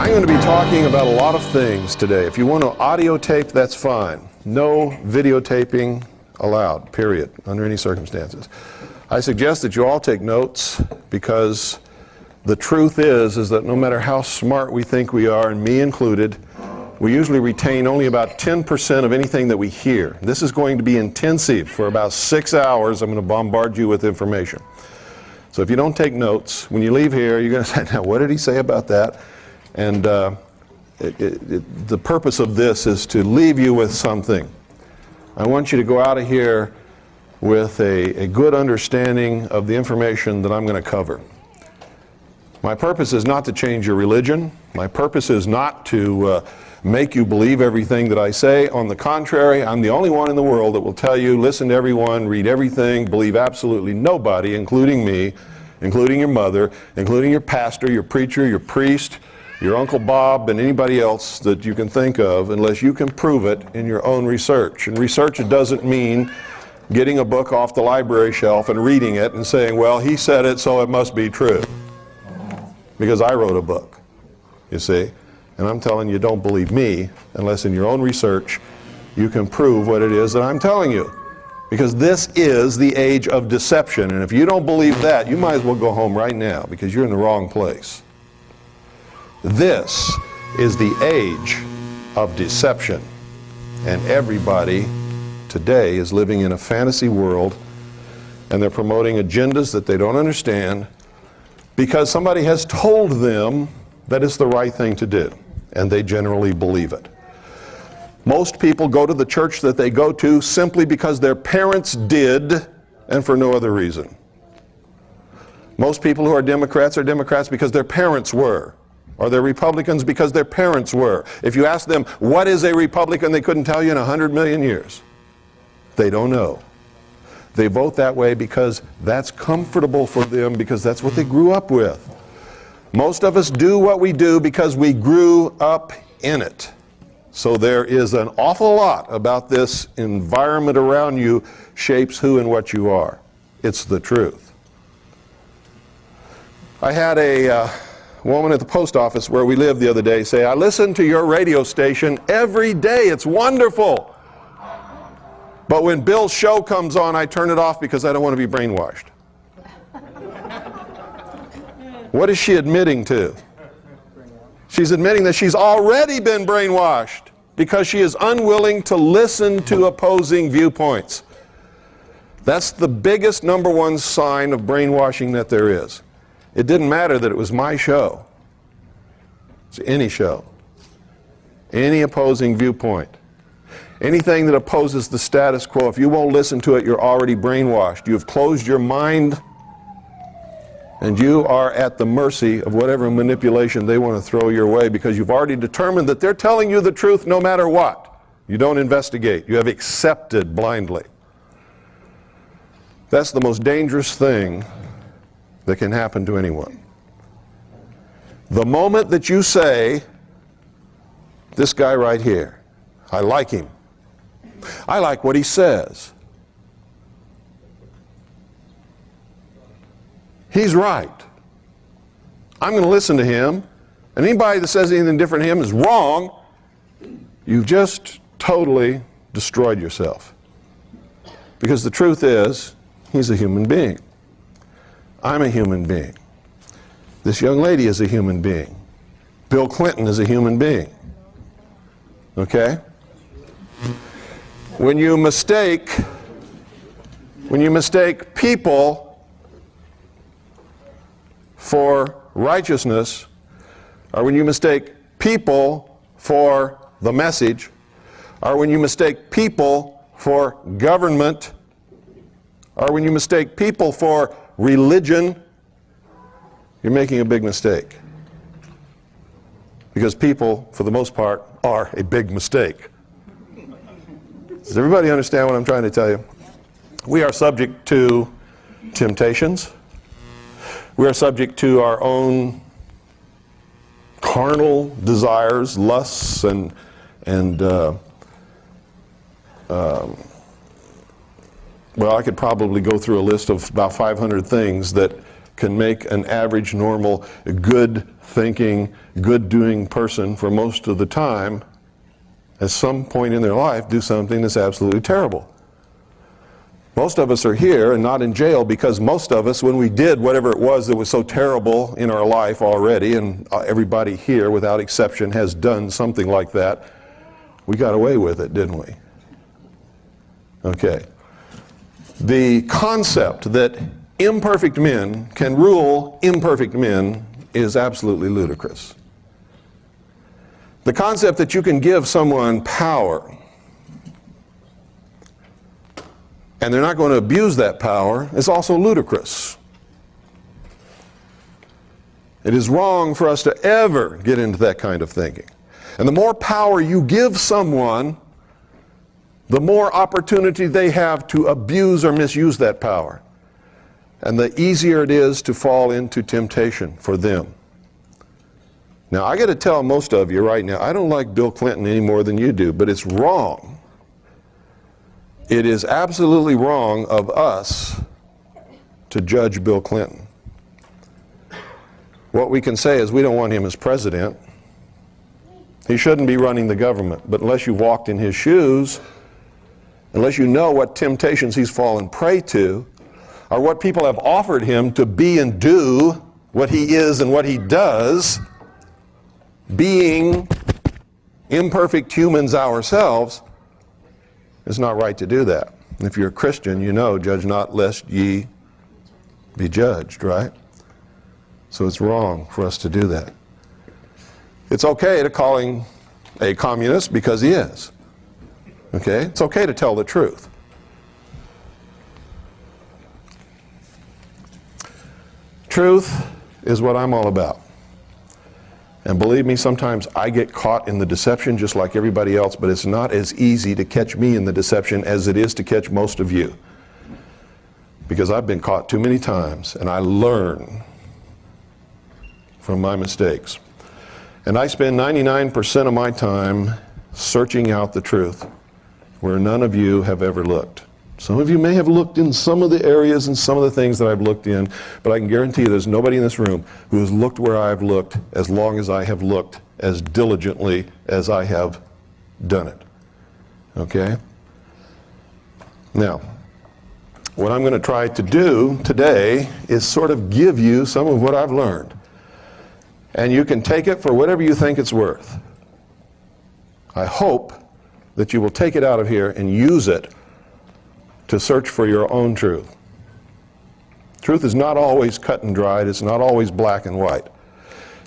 I'm going to be talking about a lot of things today. If you want to audio tape, that's fine. No videotaping allowed, period, under any circumstances. I suggest that you all take notes, because the truth is that no matter how smart we think we are, and me included, we usually retain only about 10% of anything that we hear. This is going to be intensive. For about 6 hours, I'm going to bombard you with information. So if you don't take notes, when you leave here, you're going to say, now what did he say about that? And the purpose of this is to leave you with something. I want you to go out of here with a good understanding of the information that I'm going to cover. My purpose is not to change your religion. My purpose is not to make you believe everything that I say. On the contrary, I'm the only one in the world that will tell you, listen to everyone, read everything, believe absolutely nobody, including me, including your mother, including your pastor, your preacher, your priest, your Uncle Bob, and anybody else that you can think of, unless you can prove it in your own research. And research, it doesn't mean getting a book off the library shelf and reading it and saying, well, he said it, so it must be true. Because I wrote a book, you see. And I'm telling you, don't believe me unless in your own research you can prove what it is that I'm telling you. Because this is the age of deception. And if you don't believe that, you might as well go home right now, because you're in the wrong place. This is the age of deception. And everybody today is living in a fantasy world, and they're promoting agendas that they don't understand because somebody has told them that it's the right thing to do, and they generally believe it. Most people go to the church that they go to simply because their parents did, and for no other reason. Most people who are Democrats because their parents were. Or they're Republicans because their parents were. If you ask them, what is a Republican, they couldn't tell you in 100 million years. They don't know. They vote that way because that's comfortable for them, because that's what they grew up with. Most of us do what we do because we grew up in it. So there is an awful lot about this environment around you shapes who and what you are. It's the truth. I had a woman at the post office where we live the other day say, I listen to your radio station every day. It's wonderful. But when Bill's show comes on, I turn it off because I don't want to be brainwashed. What is she admitting to? She's admitting that she's already been brainwashed because she is unwilling to listen to opposing viewpoints. That's the biggest number one sign of brainwashing that there is. It didn't matter that it was my show. It's any show. Any opposing viewpoint. Anything that opposes the status quo, if you won't listen to it, you're already brainwashed. You've closed your mind, and you are at the mercy of whatever manipulation they want to throw your way, because you've already determined that they're telling you the truth no matter what. You don't investigate. You have accepted blindly. That's the most dangerous thing that can happen to anyone. The moment that you say, this guy right here, I like him. I like what he says. He's right. I'm going to listen to him. And anybody that says anything different to him is wrong. You've just totally destroyed yourself. Because the truth is, he's a human being. I'm a human being. This young lady is a human being. Bill Clinton is a human being. Okay? When you mistake people for righteousness, or when you mistake people for the message, or when you mistake people for government, or when you mistake people for religion, you're making a big mistake. Because people, for the most part, are a big mistake. Does everybody understand what I'm trying to tell you? We are subject to temptations. We are subject to our own carnal desires, lusts, and well, I could probably go through a list of about 500 things that can make an average, normal, good-thinking, good-doing person for most of the time, at some point in their life, do something that's absolutely terrible. Most of us are here and not in jail because most of us, when we did whatever it was that was so terrible in our life already, and everybody here, without exception, has done something like that, we got away with it, didn't we? Okay. The concept that imperfect men can rule imperfect men is absolutely ludicrous. The concept that you can give someone power and they're not going to abuse that power is also ludicrous. It is wrong for us to ever get into that kind of thinking. And the more power you give someone, the more opportunity they have to abuse or misuse that power. And the easier it is to fall into temptation for them. Now, I got to tell most of you right now, I don't like Bill Clinton any more than you do, but it's wrong. It is absolutely wrong of us to judge Bill Clinton. What we can say is we don't want him as president. He shouldn't be running the government. But unless you've walked in his shoes, unless you know what temptations he's fallen prey to, or what people have offered him to be and do what he is and what he does, being imperfect humans ourselves, it's not right to do that. If you're a Christian, you know, judge not lest ye be judged, right? So it's wrong for us to do that. It's okay to call him a communist because he is. Okay? It's okay to tell the truth. Truth is what I'm all about. And believe me, sometimes I get caught in the deception just like everybody else, but it's not as easy to catch me in the deception as it is to catch most of you. Because I've been caught too many times, and I learn from my mistakes. And I spend 99% of my time searching out the truth where none of you have ever looked. Some of you may have looked in some of the areas and some of the things that I've looked in, but I can guarantee you there's nobody in this room who has looked where I've looked as long as I have looked, as diligently as I have done it. Okay? Now, what I'm going to try to do today is sort of give you some of what I've learned. And you can take it for whatever you think it's worth. I hope that you will take it out of here and use it to search for your own truth. Truth is not always cut and dried. It's not always black and white.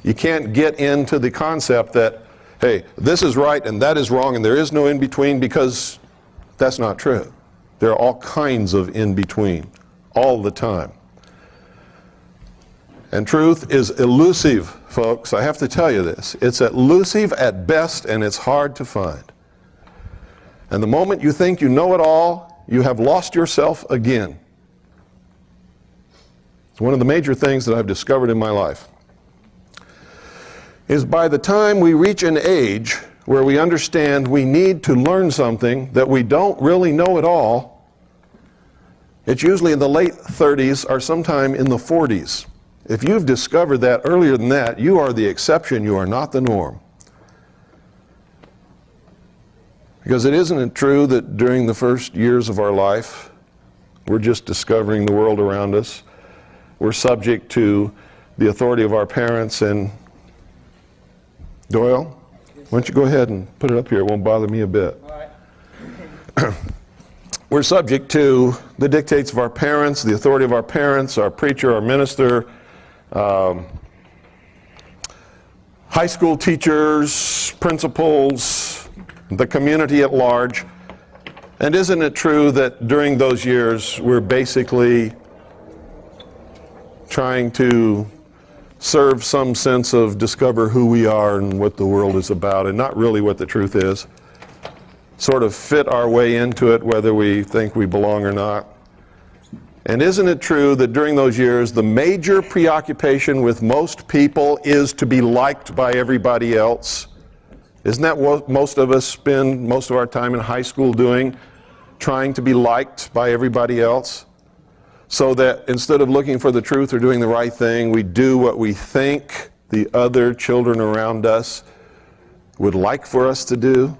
You can't get into the concept that, hey, this is right and that is wrong and there is no in-between, because that's not true. There are all kinds of in-between, all the time. And truth is elusive, folks. I have to tell you this. It's elusive at best, and it's hard to find. And the moment you think you know it all, you have lost yourself again. It's one of the major things that I've discovered in my life. Is by the time we reach an age where we understand we need to learn something that we don't really know at all, it's usually in the late 30s or sometime in the 40s. If you've discovered that earlier than that, you are the exception, you are not the norm. Because isn't it true that during the first years of our life, we're just discovering the world around us. We're subject to the authority of our parents. And Doyle, why don't you go ahead and put it up here? It won't bother me a bit. All right. We're subject to the dictates of our parents, the authority of our parents, our preacher, our minister, high school teachers, principals, the community at large. And isn't it true that during those years we're basically trying to serve some sense of discover who we are and what the world is about, and not really what the truth is? Sort of fit our way into it whether we think we belong or not. And isn't it true that during those years the major preoccupation with most people is to be liked by everybody else? Isn't that what most of us spend most of our time in high school doing? Trying to be liked by everybody else? so that instead of looking for the truth or doing the right thing, we do what we think the other children around us would like for us to do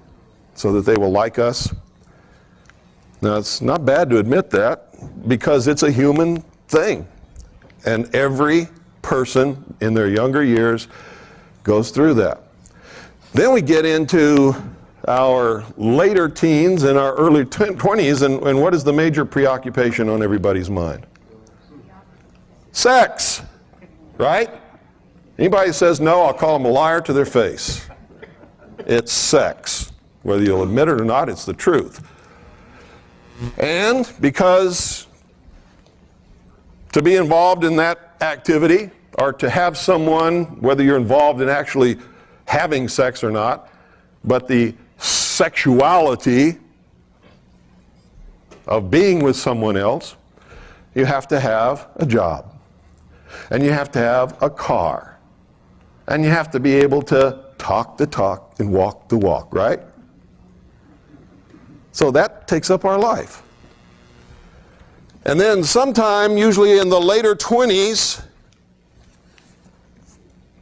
so that they will like us. Now, it's not bad to admit that because it's a human thing. And every person in their younger years goes through that. Then we get into our later teens and our early 20s, and what is the major preoccupation on everybody's mind? Sex, right? Anybody who says no, I'll call them a liar to their face. It's sex. Whether you'll admit it or not, it's the truth. And because to be involved in that activity, or to have someone, whether you're involved in actually having sex or not, but the sexuality of being with someone else, you have to have a job. And you have to have a car. And you have to be able to talk the talk and walk the walk, right? So that takes up our life. And then sometime, usually in the later 20s,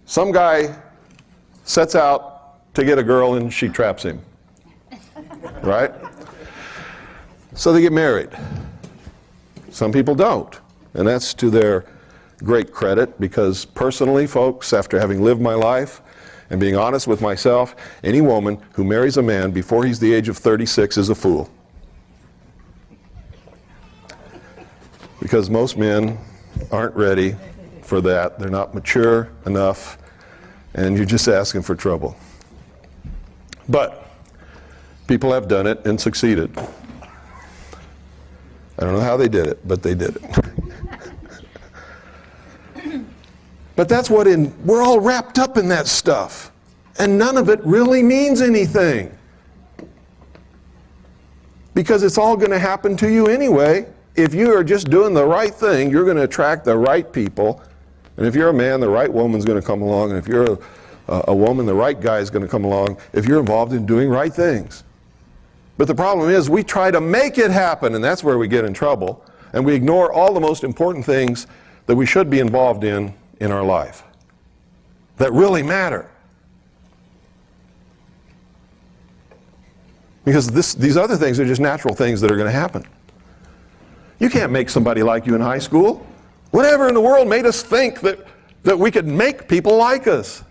some guy sets out to get a girl and she traps him, right? So they get married. Some people don't, and that's to their great credit, because personally, folks, after having lived my life and being honest with myself, any woman who marries a man before he's the age of 36 is a fool. Because most men aren't ready for that. They're not mature enough, and you're just asking for trouble. But people have done it and succeeded. I don't know how they did it, but they did it. But that's what we're all wrapped up in that stuff. And none of it really means anything. Because it's all going to happen to you anyway. If you are just doing the right thing, you're going to attract the right people. And if you're a man, the right woman's going to come along. And if you're a woman, the right guy is going to come along if you're involved in doing right things. But the problem is we try to make it happen, and that's where we get in trouble. And we ignore all the most important things that we should be involved in our life that really matter. Because these other things are just natural things that are going to happen. You can't make somebody like you in high school. Whatever in the world made us think that we could make people like us?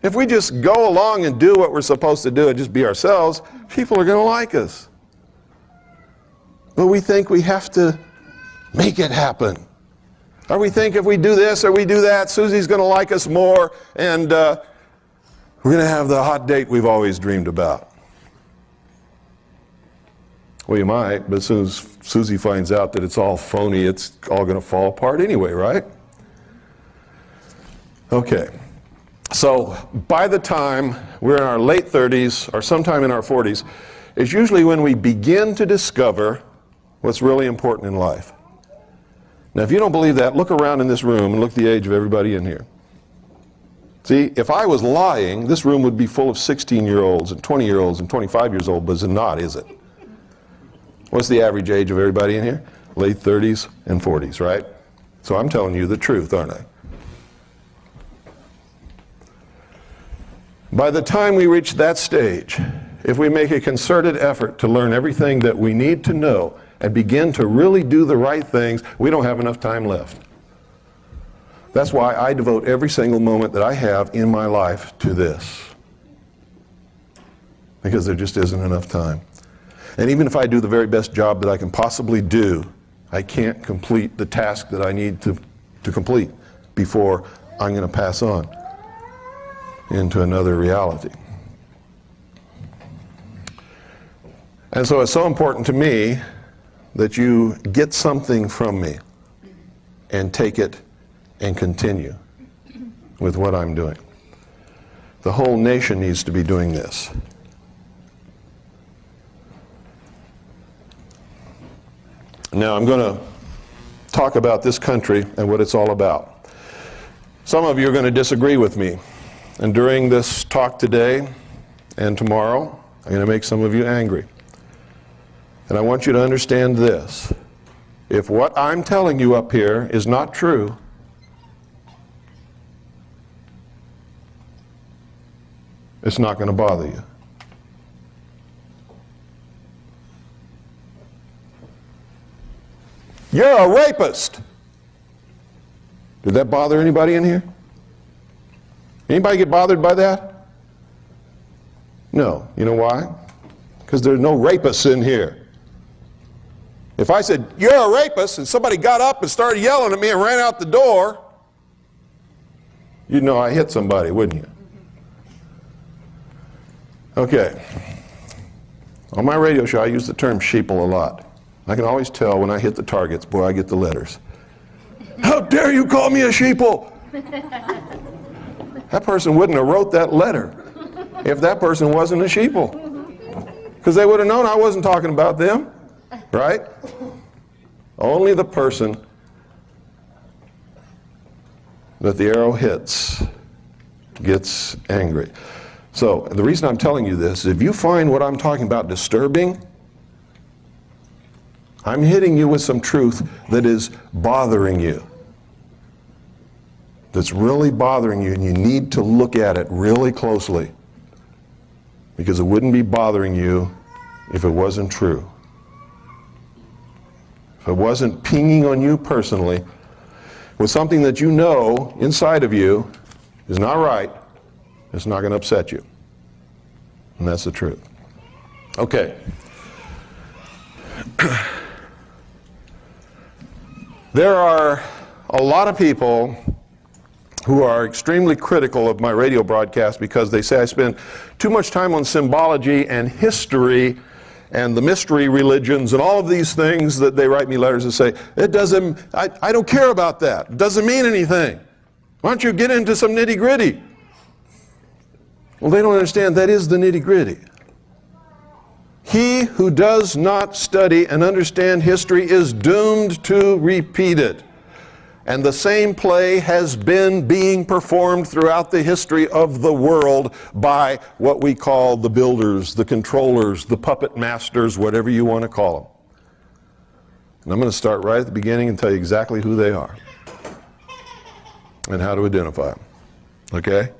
If we just go along and do what we're supposed to do and just be ourselves, people are going to like us. But we think we have to make it happen. Or we think if we do this or we do that, Susie's going to like us more, and we're going to have the hot date we've always dreamed about. Well, you might, but as soon as Susie finds out that it's all phony, it's all going to fall apart anyway, right? Okay. So by the time we're in our late 30s or sometime in our 40s, is usually when we begin to discover what's really important in life. Now, if you don't believe that, look around in this room and look at the age of everybody in here. See, if I was lying, this room would be full of 16-year-olds and 20-year-olds and 25 years old, but it's not, is it? What's the average age of everybody in here? Late 30s and 40s, right? So I'm telling you the truth, aren't I? By the time we reach that stage, if we make a concerted effort to learn everything that we need to know and begin to really do the right things, we don't have enough time left. That's why I devote every single moment that I have in my life to this. Because there just isn't enough time. And even if I do the very best job that I can possibly do, I can't complete the task that I need to complete before I'm going to pass on into another reality. And so it's so important to me that you get something from me and take it and continue with what I'm doing. The whole nation needs to be doing this. Now I'm going to talk about this country and what it's all about. Some of you are going to disagree with me. And during this talk today and tomorrow, I'm going to make some of you angry. And I want you to understand this. If what I'm telling you up here is not true, it's not going to bother you. You're a rapist. Did that bother anybody in here? Anybody get bothered by that? No. You know why? Because there's no rapists in here. If I said, you're a rapist, and somebody got up and started yelling at me and ran out the door, you'd know I hit somebody, wouldn't you? Okay. On my radio show, I use the term sheeple a lot. I can always tell when I hit the targets, boy, I get the letters. How dare you call me a sheeple? That person wouldn't have wrote that letter if that person wasn't a sheeple. Because they would have known I wasn't talking about them, right? Only the person that the arrow hits gets angry. So the reason I'm telling you this is if you find what I'm talking about disturbing, I'm hitting you with some truth that is bothering you. That's really bothering you, and you need to look at it really closely. Because it wouldn't be bothering you if it wasn't true. If it wasn't pinging on you personally with something that you know inside of you is not right, it's not going to upset you. And that's the truth. Okay. There are a lot of people who are extremely critical of my radio broadcast because they say I spend too much time on symbology and history and the mystery religions and all of these things that they write me letters and say, I don't care about that. It doesn't mean anything. Why don't you get into some nitty-gritty? Well, they don't understand that is the nitty-gritty. He who does not study and understand history is doomed to repeat it. And the same play has been being performed throughout the history of the world by what we call the builders, the controllers, the puppet masters, whatever you want to call them. And I'm going to start right at the beginning and tell you exactly who they are and how to identify them. Okay?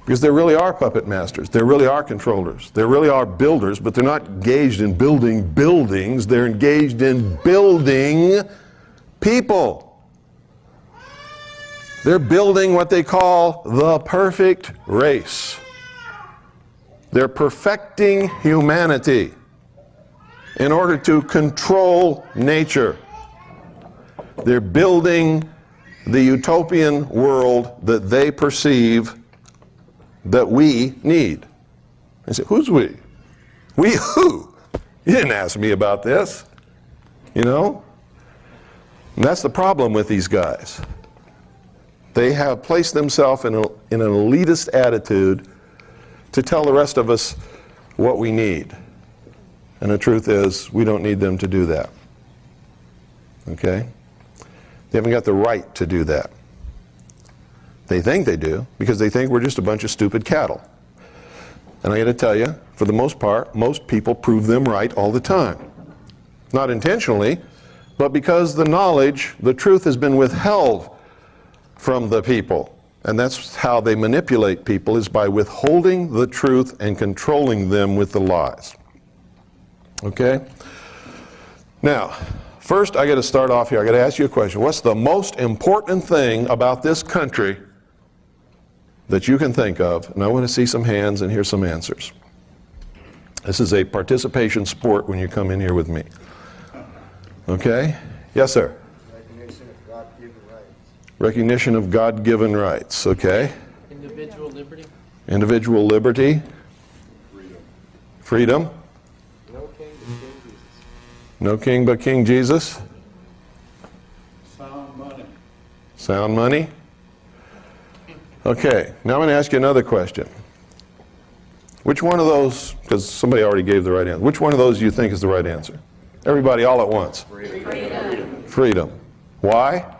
Because there really are puppet masters. There really are controllers. There really are builders, but they're not engaged in building buildings. They're engaged in building people. They're building what they call the perfect race. They're perfecting humanity in order to control nature. They're building the utopian world that they perceive that we need. I say, who's we? We who? You didn't ask me about this. You know? And that's the problem with these guys. They have placed themselves in an elitist attitude to tell the rest of us what we need. And the truth is, we don't need them to do that. Okay? They haven't got the right to do that. They think they do, because they think we're just a bunch of stupid cattle. And I got to tell you, for the most part, most people prove them right all the time. Not intentionally, but because the knowledge, the truth has been withheld from the people. And that's how they manipulate people, is by withholding the truth and controlling them with the lies. Okay? Now, first I got to start off here. I got to ask you a question. What's the most important thing about this country that you can think of? And I want to see some hands and hear some answers. This is a participation sport when you come in here with me. Okay? Yes, sir. Recognition of God-given rights, okay? Individual liberty. Individual liberty. Freedom. No king but King Jesus. Sound money. Sound money. Okay, now I'm going to ask you another question. Which one of those, because somebody already gave the right answer, which one of those do you think is the right answer? Everybody all at once. Freedom. Freedom. Why?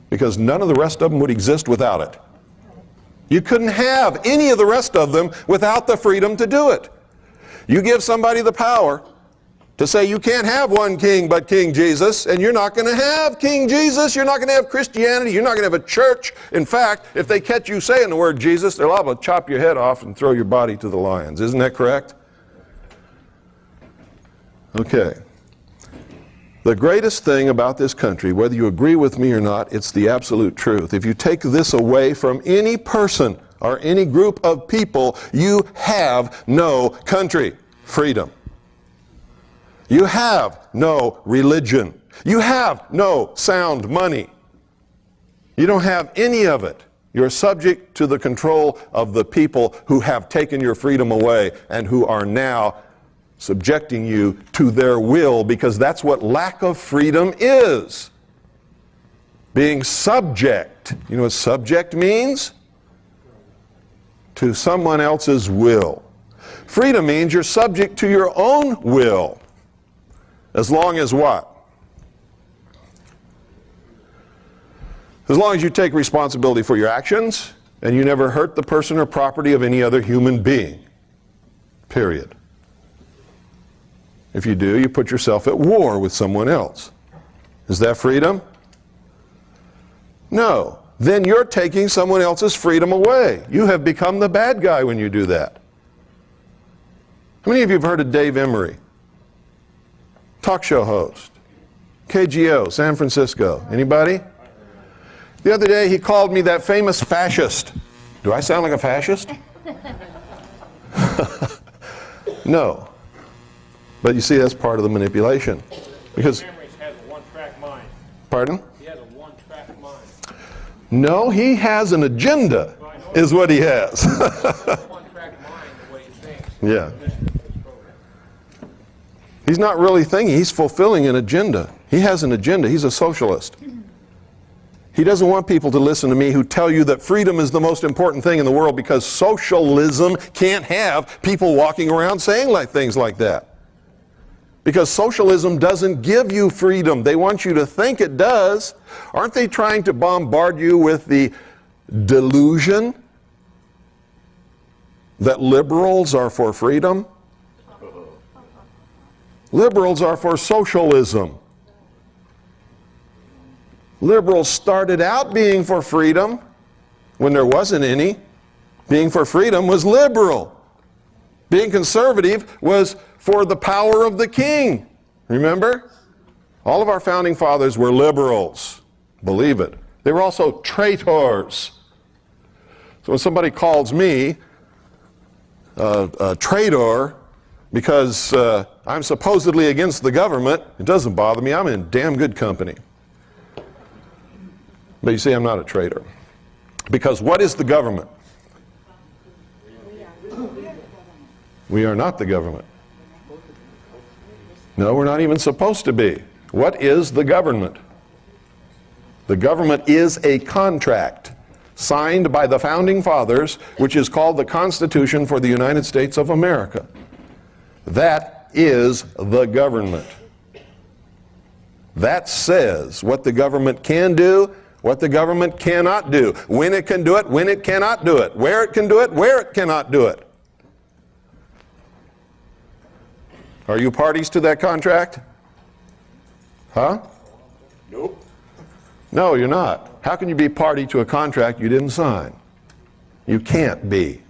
Because none of the rest of them would exist without it. You couldn't have any of the rest of them without the freedom to do it. You give somebody the power to say you can't have one king but King Jesus, and you're not going to have King Jesus. You're not going to have Christianity. You're not going to have a church. In fact, if they catch you saying the word Jesus, they're liable to chop your head off and throw your body to the lions. Isn't that correct? Okay. The greatest thing about this country, whether you agree with me or not, it's the absolute truth. If you take this away from any person or any group of people, you have no country. Freedom. You have no religion. You have no sound money. You don't have any of it. You're subject to the control of the people who have taken your freedom away and who are now subjecting you to their will, because that's what lack of freedom is. Being subject. You know what subject means? To someone else's will. Freedom means you're subject to your own will. As long as what? As long as you take responsibility for your actions and you never hurt the person or property of any other human being. Period. If you do, you put yourself at war with someone else. Is that freedom? No. Then you're taking someone else's freedom away. You have become the bad guy when you do that. How many of you have heard of Dave Emory? Talk show host. KGO, San Francisco. Anybody? The other day he called me that famous fascist. Do I sound like a fascist? No. But you see, that's part of the manipulation. Because Emory has a one-track mind. Pardon? He has a one-track mind. No, he has an agenda, is what he has. One-track mind, the way he thinks. Yeah. He's not really thinking, he's fulfilling an agenda. He has an agenda, he's a socialist. He doesn't want people to listen to me who tell you that freedom is the most important thing in the world, because socialism can't have people walking around saying things like that. Because socialism doesn't give you freedom. They want you to think it does. Aren't they trying to bombard you with the delusion that liberals are for freedom? Liberals are for socialism. Liberals started out being for freedom when there wasn't any. Being for freedom was liberal. Being conservative was for the power of the king. Remember? All of our founding fathers were liberals. Believe it. They were also traitors. So when somebody calls me a traitor because I'm supposedly against the government, it doesn't bother me. I'm in damn good company. But you see, I'm not a traitor. Because what is the government? We are not the government. No, we're not even supposed to be. What is the government? The government is a contract signed by the founding fathers, which is called the Constitution for the United States of America. That is the government. That says what the government can do, what the government cannot do, when it can do it, when it cannot do it, where it can do it, where it cannot do it. Are you parties to that contract? Huh? Nope. No, you're not. How can you be party to a contract you didn't sign? You can't be.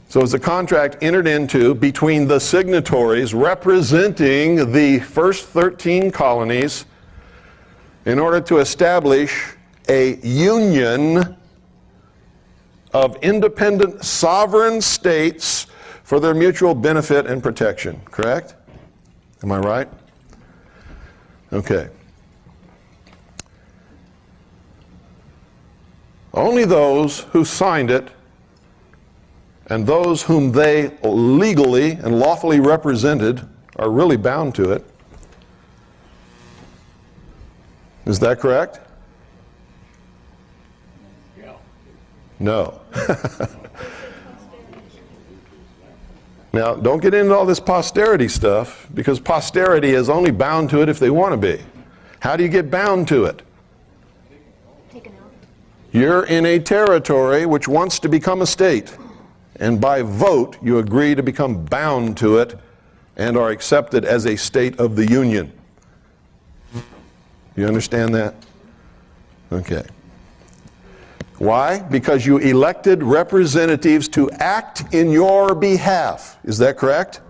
So it's a contract entered into between the signatories representing the first 13 colonies in order to establish a union of independent sovereign states for their mutual benefit and protection. Correct? Am I right? Okay. Only those who signed it and those whom they legally and lawfully represented are really bound to it. Is that correct? Yeah. No. Now, don't get into all this posterity stuff, because posterity is only bound to it if they want to be. How do you get bound to it? You're in a territory which wants to become a state, and by vote you agree to become bound to it and are accepted as a state of the Union. You understand that? Okay. Why? Because you elected representatives to act in your behalf. Is that correct?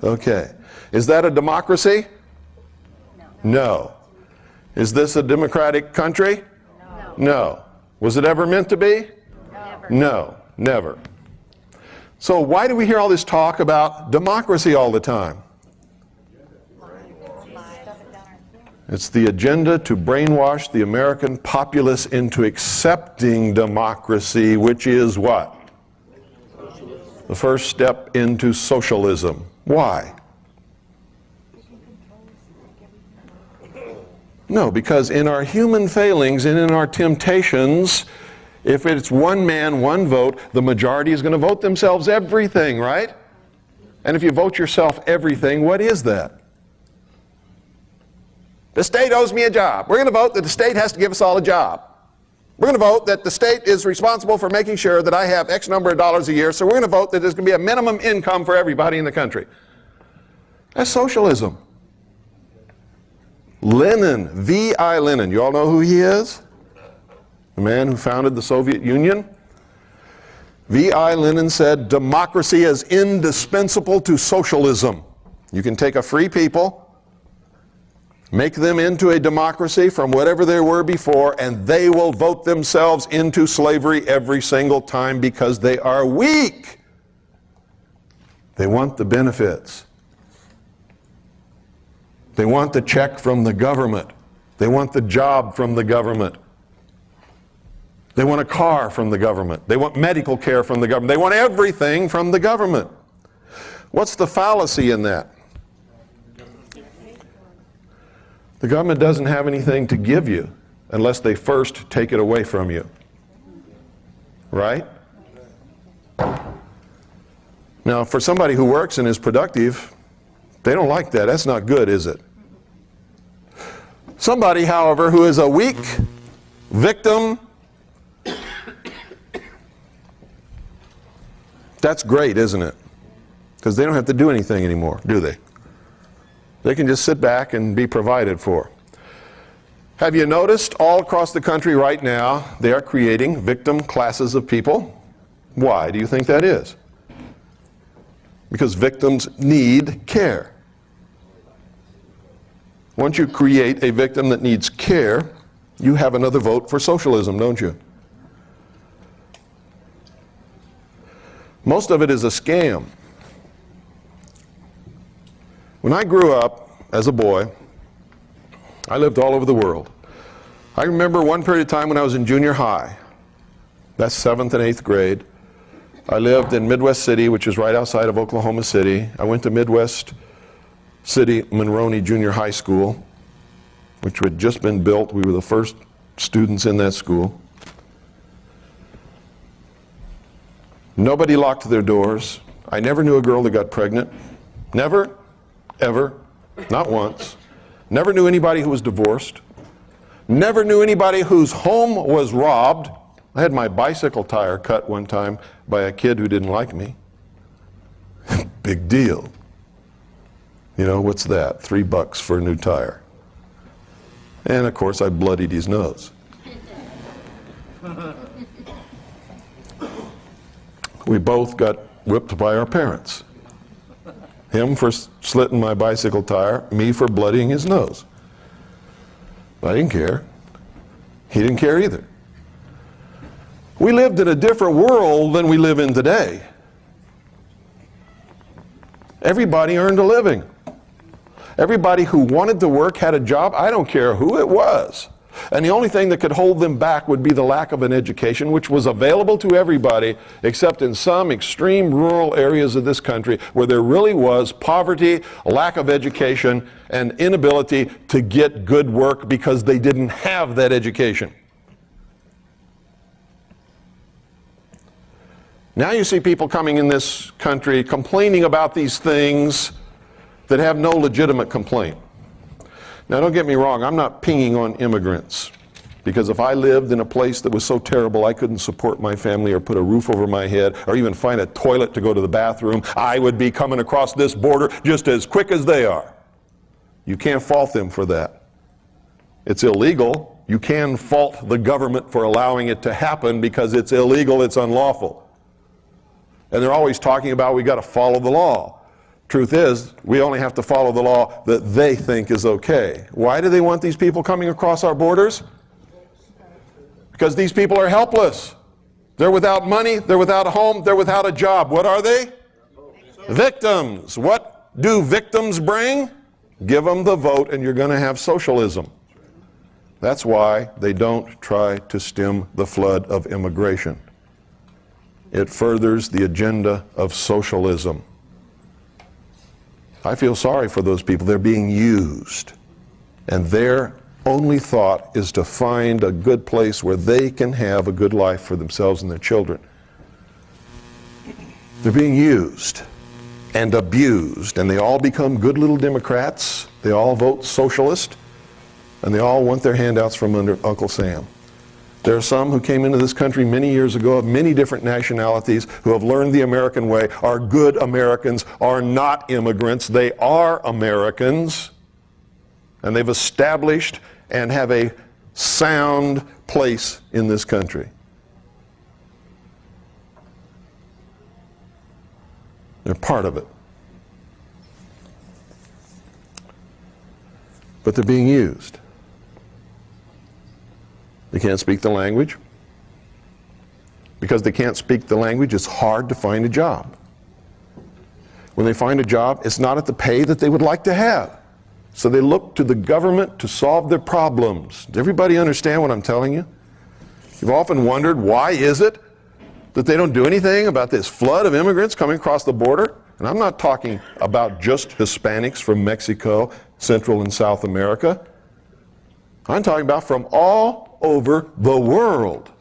Okay. Is that a democracy? No. Is this a democratic country? No. Was it ever meant to be? No, never. So why do we hear all this talk about democracy all the time? It's the agenda to brainwash the American populace into accepting democracy, which is what? The first step into socialism. Why? No, because in our human failings and in our temptations, if it's one man, one vote, the majority is going to vote themselves everything, right? And if you vote yourself everything, what is that? The state owes me a job. We're going to vote that the state has to give us all a job. We're going to vote that the state is responsible for making sure that I have X number of dollars a year, so we're going to vote that there's going to be a minimum income for everybody in the country. That's socialism. Lenin, V.I. Lenin, you all know who he is? The man who founded the Soviet Union? V.I. Lenin said, democracy is indispensable to socialism. You can take a free people, make them into a democracy from whatever they were before, and they will vote themselves into slavery every single time because they are weak. They want the benefits. They want the check from the government. They want the job from the government. They want a car from the government. They want medical care from the government. They want everything from the government. What's the fallacy in that? The government doesn't have anything to give you unless they first take it away from you. Right? Now, for somebody who works and is productive, they don't like that. That's not good, is it? Somebody, however, who is a weak victim, that's great, isn't it? Because they don't have to do anything anymore, do they? They can just sit back and be provided for. Have you noticed all across the country right now, they are creating victim classes of people? Why do you think that is? Because victims need care. Once you create a victim that needs care, you have another vote for socialism, don't you? Most of it is a scam. When I grew up as a boy, I lived all over the world. I remember one period of time when I was in junior high. That's 7th and 8th grade. I lived in Midwest City, which is right outside of Oklahoma City. I went to Midwest City Monroney Junior High School, which had just been built. We were the first students in that school. Nobody locked their doors. I never knew a girl that got pregnant. Never, ever, not once. Never knew anybody who was divorced. Never knew anybody whose home was robbed. I had my bicycle tire cut one time by a kid who didn't like me. Big deal. You know, what's that? $3 for a new tire. And of course I bloodied his nose. We both got whipped by our parents. Him for slitting my bicycle tire, me for bloodying his nose. I didn't care. He didn't care either. We lived in a different world than we live in today. Everybody earned a living. Everybody who wanted to work had a job. I don't care who it was. And the only thing that could hold them back would be the lack of an education, which was available to everybody, except in some extreme rural areas of this country where there really was poverty, lack of education, and inability to get good work because they didn't have that education. Now you see people coming in this country complaining about these things that have no legitimate complaint. Now don't get me wrong, I'm not pinging on immigrants Because if I lived in a place that was so terrible I couldn't support my family or put a roof over my head or even find a toilet to go to the bathroom, I would be coming across this border just as quick as they are. You can't fault them for that. It's illegal. You can fault the government for allowing it to happen because it's illegal, it's unlawful. And they're always talking about we got to follow the law. Truth is, we only have to follow the law that they think is okay. Why do they want these people coming across our borders? Because these people are helpless. They're without money, they're without a home, they're without a job. What are they? Victims. What do victims bring? Give them the vote and you're going to have socialism. That's why they don't try to stem the flood of immigration. It furthers the agenda of socialism. I feel sorry for those people. They're being used. And their only thought is to find a good place where they can have a good life for themselves and their children. They're being used and abused, and they all become good little Democrats. They all vote socialist, and they all want their handouts from under Uncle Sam. There are some who came into this country many years ago of many different nationalities who have learned the American way, are good Americans, are not immigrants. They are Americans, and they've established and have a sound place in this country. They're part of it. But they're being used. They can't speak the language. Because they can't speak the language, it's hard to find a job. When they find a job, it's not at the pay that they would like to have. So they look to the government to solve their problems. Does everybody understand what I'm telling you? You've often wondered, why is it that they don't do anything about this flood of immigrants coming across the border? And I'm not talking about just Hispanics from Mexico, Central and South America. I'm talking about from all over the world.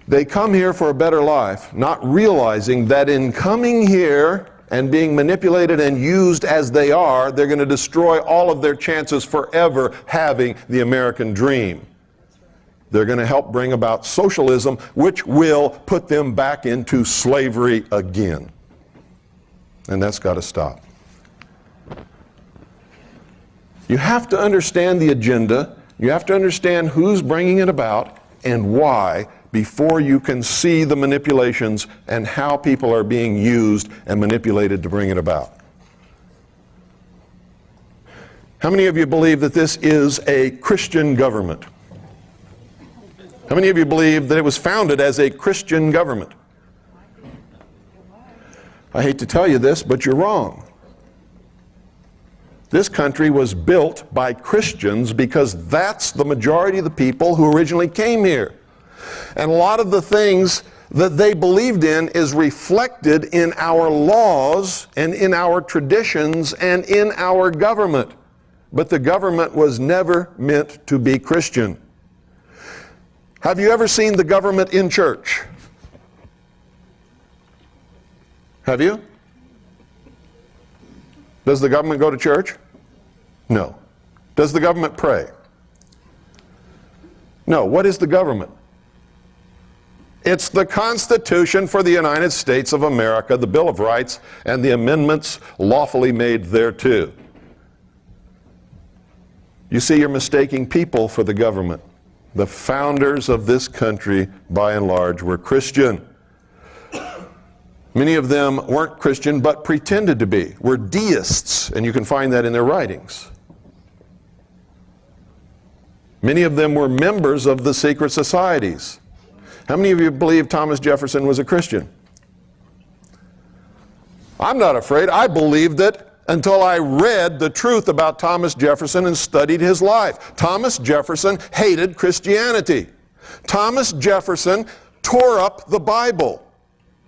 They come here for a better life, not realizing that in coming here and being manipulated and used as they are, they're going to destroy all of their chances forever having the American dream. They're going to help bring about socialism, which will put them back into slavery again. And that's got to stop. You have to understand the agenda. You have to understand who's bringing it about and why before you can see the manipulations and how people are being used and manipulated to bring it about. How many of you believe that this is a Christian government? How many of you believe that it was founded as a Christian government? I hate to tell you this, but you're wrong. This country was built by Christians because that's the majority of the people who originally came here. And a lot of the things that they believed in is reflected in our laws and in our traditions and in our government. But the government was never meant to be Christian. Have you ever seen the government in church? Have you? Does the government go to church? No. Does the government pray? No. What is the government? It's the Constitution for the United States of America, the Bill of Rights, and the amendments lawfully made thereto. You see, you're mistaking people for the government. The founders of this country, by and large, were Christian. Many of them weren't Christian, but pretended to be, were deists, and you can find that in their writings. Many of them were members of the secret societies. How many of you believe Thomas Jefferson was a Christian? I'm not afraid. I believed it until I read the truth about Thomas Jefferson and studied his life. Thomas Jefferson hated Christianity. Thomas Jefferson tore up the Bible.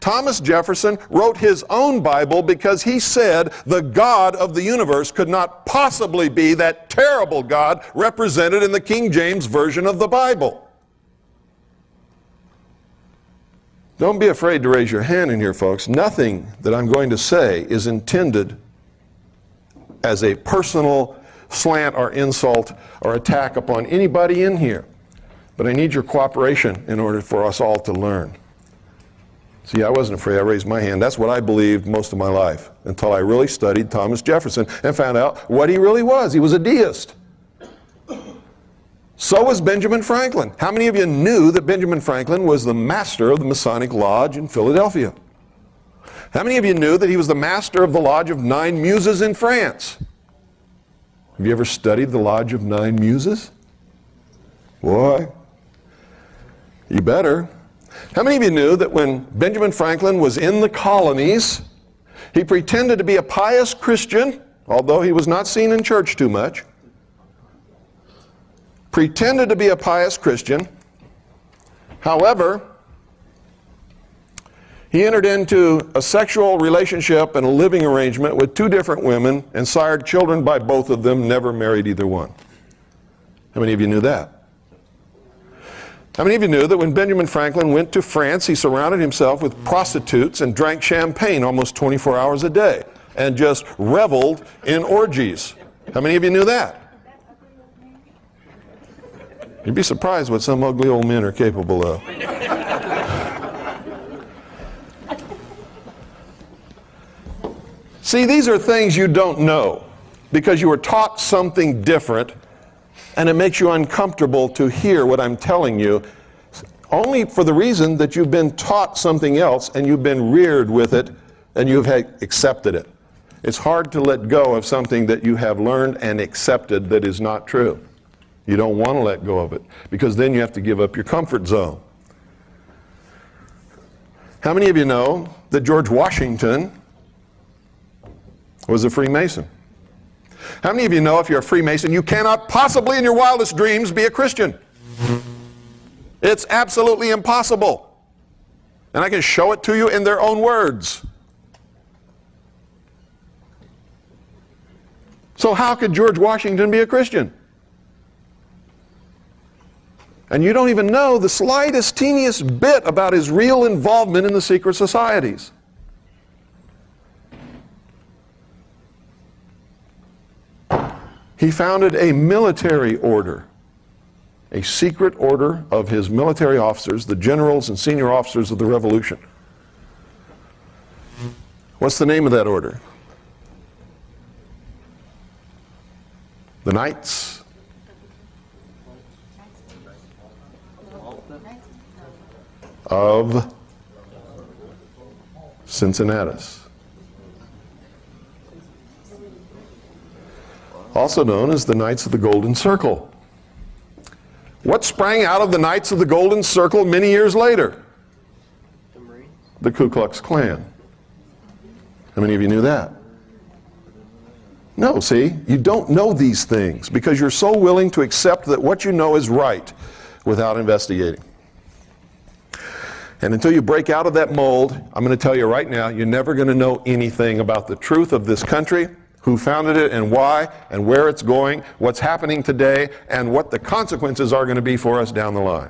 Thomas Jefferson wrote his own Bible because he said the God of the universe could not possibly be that terrible God represented in the King James Version of the Bible. Don't be afraid to raise your hand in here, folks. Nothing that I'm going to say is intended as a personal slant or insult or attack upon anybody in here. But I need your cooperation in order for us all to learn. See, I wasn't afraid. I raised my hand. That's what I believed most of my life until I really studied Thomas Jefferson and found out what he really was. He was a deist. So was Benjamin Franklin. How many of you knew that Benjamin Franklin was the master of the Masonic Lodge in Philadelphia? How many of you knew that he was the master of the Lodge of Nine Muses in France? Have you ever studied the Lodge of Nine Muses? Boy, you better. How many of you knew that when Benjamin Franklin was in the colonies, he pretended to be a pious Christian, although he was not seen in church too much, pretended to be a pious Christian. However, he entered into a sexual relationship and a living arrangement with two different women and sired children by both of them, never married either one. How many of you knew that? How many of you knew that when Benjamin Franklin went to France, he surrounded himself with prostitutes and drank champagne almost 24 hours a day and just reveled in orgies? How many of you knew that? You'd be surprised what some ugly old men are capable of. See, these are things you don't know because you were taught something different, and it makes you uncomfortable to hear what I'm telling you, only for the reason that you've been taught something else and you've been reared with it and you've accepted it. It's hard to let go of something that you have learned and accepted that is not true. You don't want to let go of it because then you have to give up your comfort zone. How many of you know that George Washington was a Freemason? How many of you know if you're a Freemason, you cannot possibly in your wildest dreams be a Christian? It's absolutely impossible. And I can show it to you in their own words. So how could George Washington be a Christian? And you don't even know the slightest, teeniest bit about his real involvement in the secret societies. He founded a military order, a secret order of his military officers, the generals and senior officers of the Revolution. What's the name of that order? The Knights of Cincinnatus. Also known as the Knights of the Golden Circle. What sprang out of the Knights of the Golden Circle many years later? The Ku Klux Klan. How many of you knew that? No, see, you don't know these things because you're so willing to accept that what you know is right without investigating. And until you break out of that mold, I'm going to tell you right now, you're never going to know anything about the truth of this country, who founded it and why, and where it's going, what's happening today, and what the consequences are going to be for us down the line.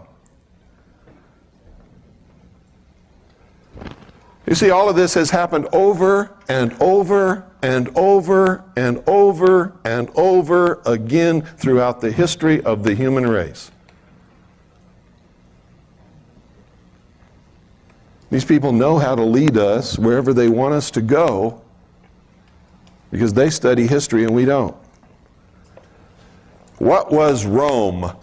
You see, all of this has happened over and over and over and over and over again throughout the history of the human race. These people know how to lead us wherever they want us to go because they study history and we don't. What was Rome?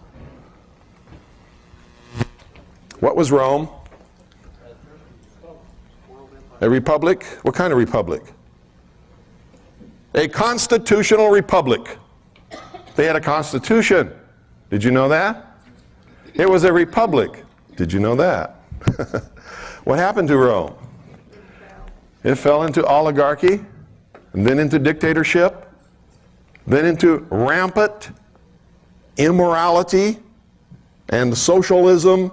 What was Rome? A republic? What kind of republic? A constitutional republic. They had a constitution. Did you know that? It was a republic. Did you know that? What happened to Rome? It fell into oligarchy, and then into dictatorship, then into rampant immorality, and socialism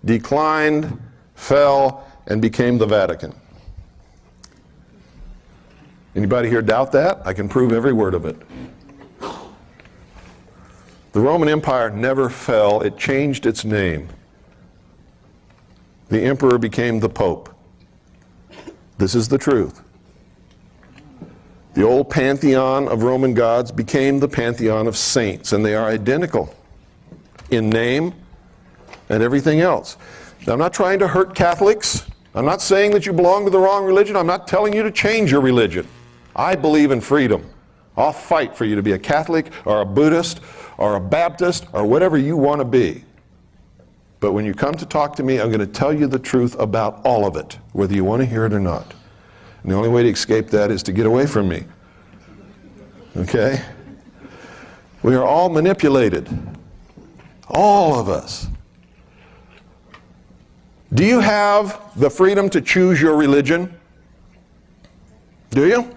declined, fell, and became the Vatican. Anybody here doubt that? I can prove every word of it. The Roman Empire never fell. It changed its name. The emperor became the Pope. This is the truth. The old pantheon of Roman gods became the pantheon of saints, and they are identical in name and everything else. Now, I'm not trying to hurt Catholics. I'm not saying that you belong to the wrong religion. I'm not telling you to change your religion. I believe in freedom. I'll fight for you to be a Catholic or a Buddhist or a Baptist or whatever you want to be. But when you come to talk to me, I'm going to tell you the truth about all of it, whether you want to hear it or not. And the only way to escape that is to get away from me. Okay? We are all manipulated. All of us. Do you have the freedom to choose your religion? Do you?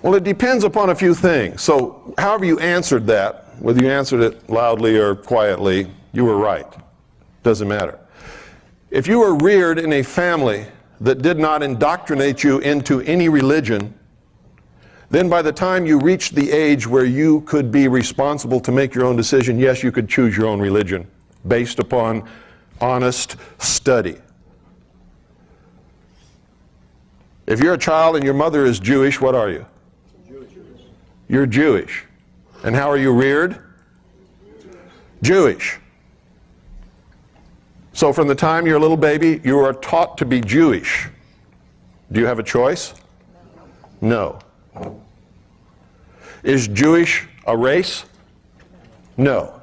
Well, it depends upon a few things. So, however you answered that, whether you answered it loudly or quietly, you were right. Doesn't matter. If you were reared in a family that did not indoctrinate you into any religion, then by the time you reached the age where you could be responsible to make your own decision, yes, you could choose your own religion based upon honest study. If you're a child and your mother is Jewish, what are you? You're Jewish. And how are you reared? Jewish. So from the time you're a little baby, you are taught to be Jewish. Do you have a choice? No. Is Jewish a race? No.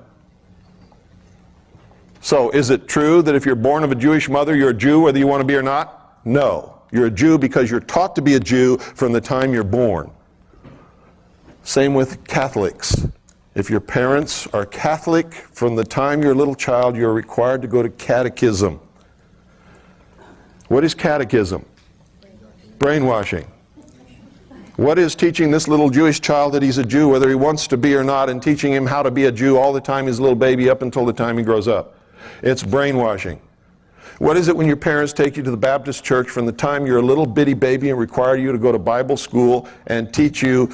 So is it true that if you're born of a Jewish mother, you're a Jew whether you want to be or not? No. You're a Jew because you're taught to be a Jew from the time you're born. Same with Catholics. If your parents are Catholic, from the time you're a little child, you're required to go to catechism. What is catechism? Brainwashing. What is teaching this little Jewish child that he's a Jew, whether he wants to be or not, and teaching him how to be a Jew all the time he's a little baby up until the time he grows up? It's brainwashing. What is it when your parents take you to the Baptist church from the time you're a little bitty baby and require you to go to Bible school and teach you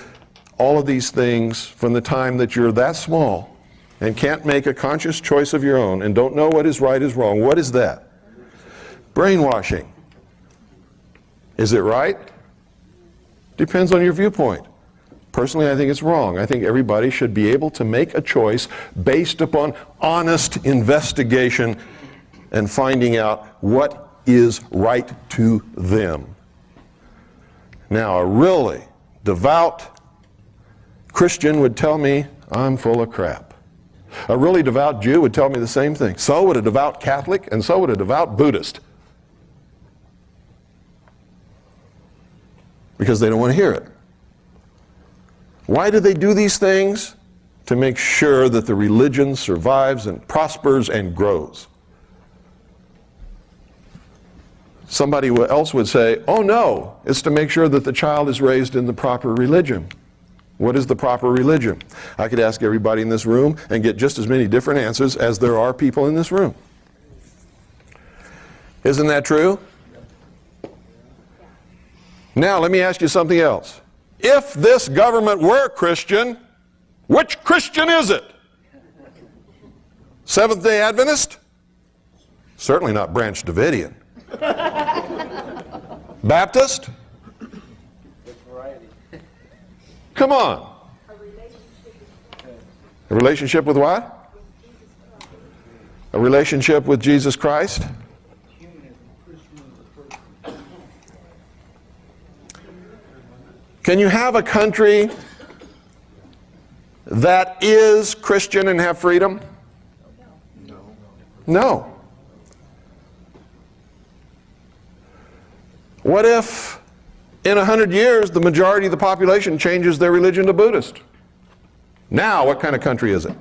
all of these things from the time that you're that small and can't make a conscious choice of your own and don't know what is right is wrong? What is that? Brainwashing. Is it right? Depends on your viewpoint. Personally, I think it's wrong. I think everybody should be able to make a choice based upon honest investigation and finding out what is right to them. Now, a really devout Christian would tell me I'm full of crap. A really devout Jew would tell me the same thing. So would a devout Catholic, and so would a devout Buddhist. Because they don't want to hear it. Why do they do these things? To make sure that the religion survives and prospers and grows. Somebody else would say, oh no, it's to make sure that the child is raised in the proper religion. What is the proper religion? I could ask everybody in this room and get just as many different answers as there are people in this room. Isn't that true? Now, let me ask you something else. If this government were Christian, which Christian is it? Seventh-day Adventist? Certainly not Branch Davidian. Baptist? Come on. A relationship with what? A relationship with Jesus Christ? Can you have a country that is Christian and have freedom? No. What if in 100 years the majority of the population changes their religion to Buddhist? Now, what kind of country is it?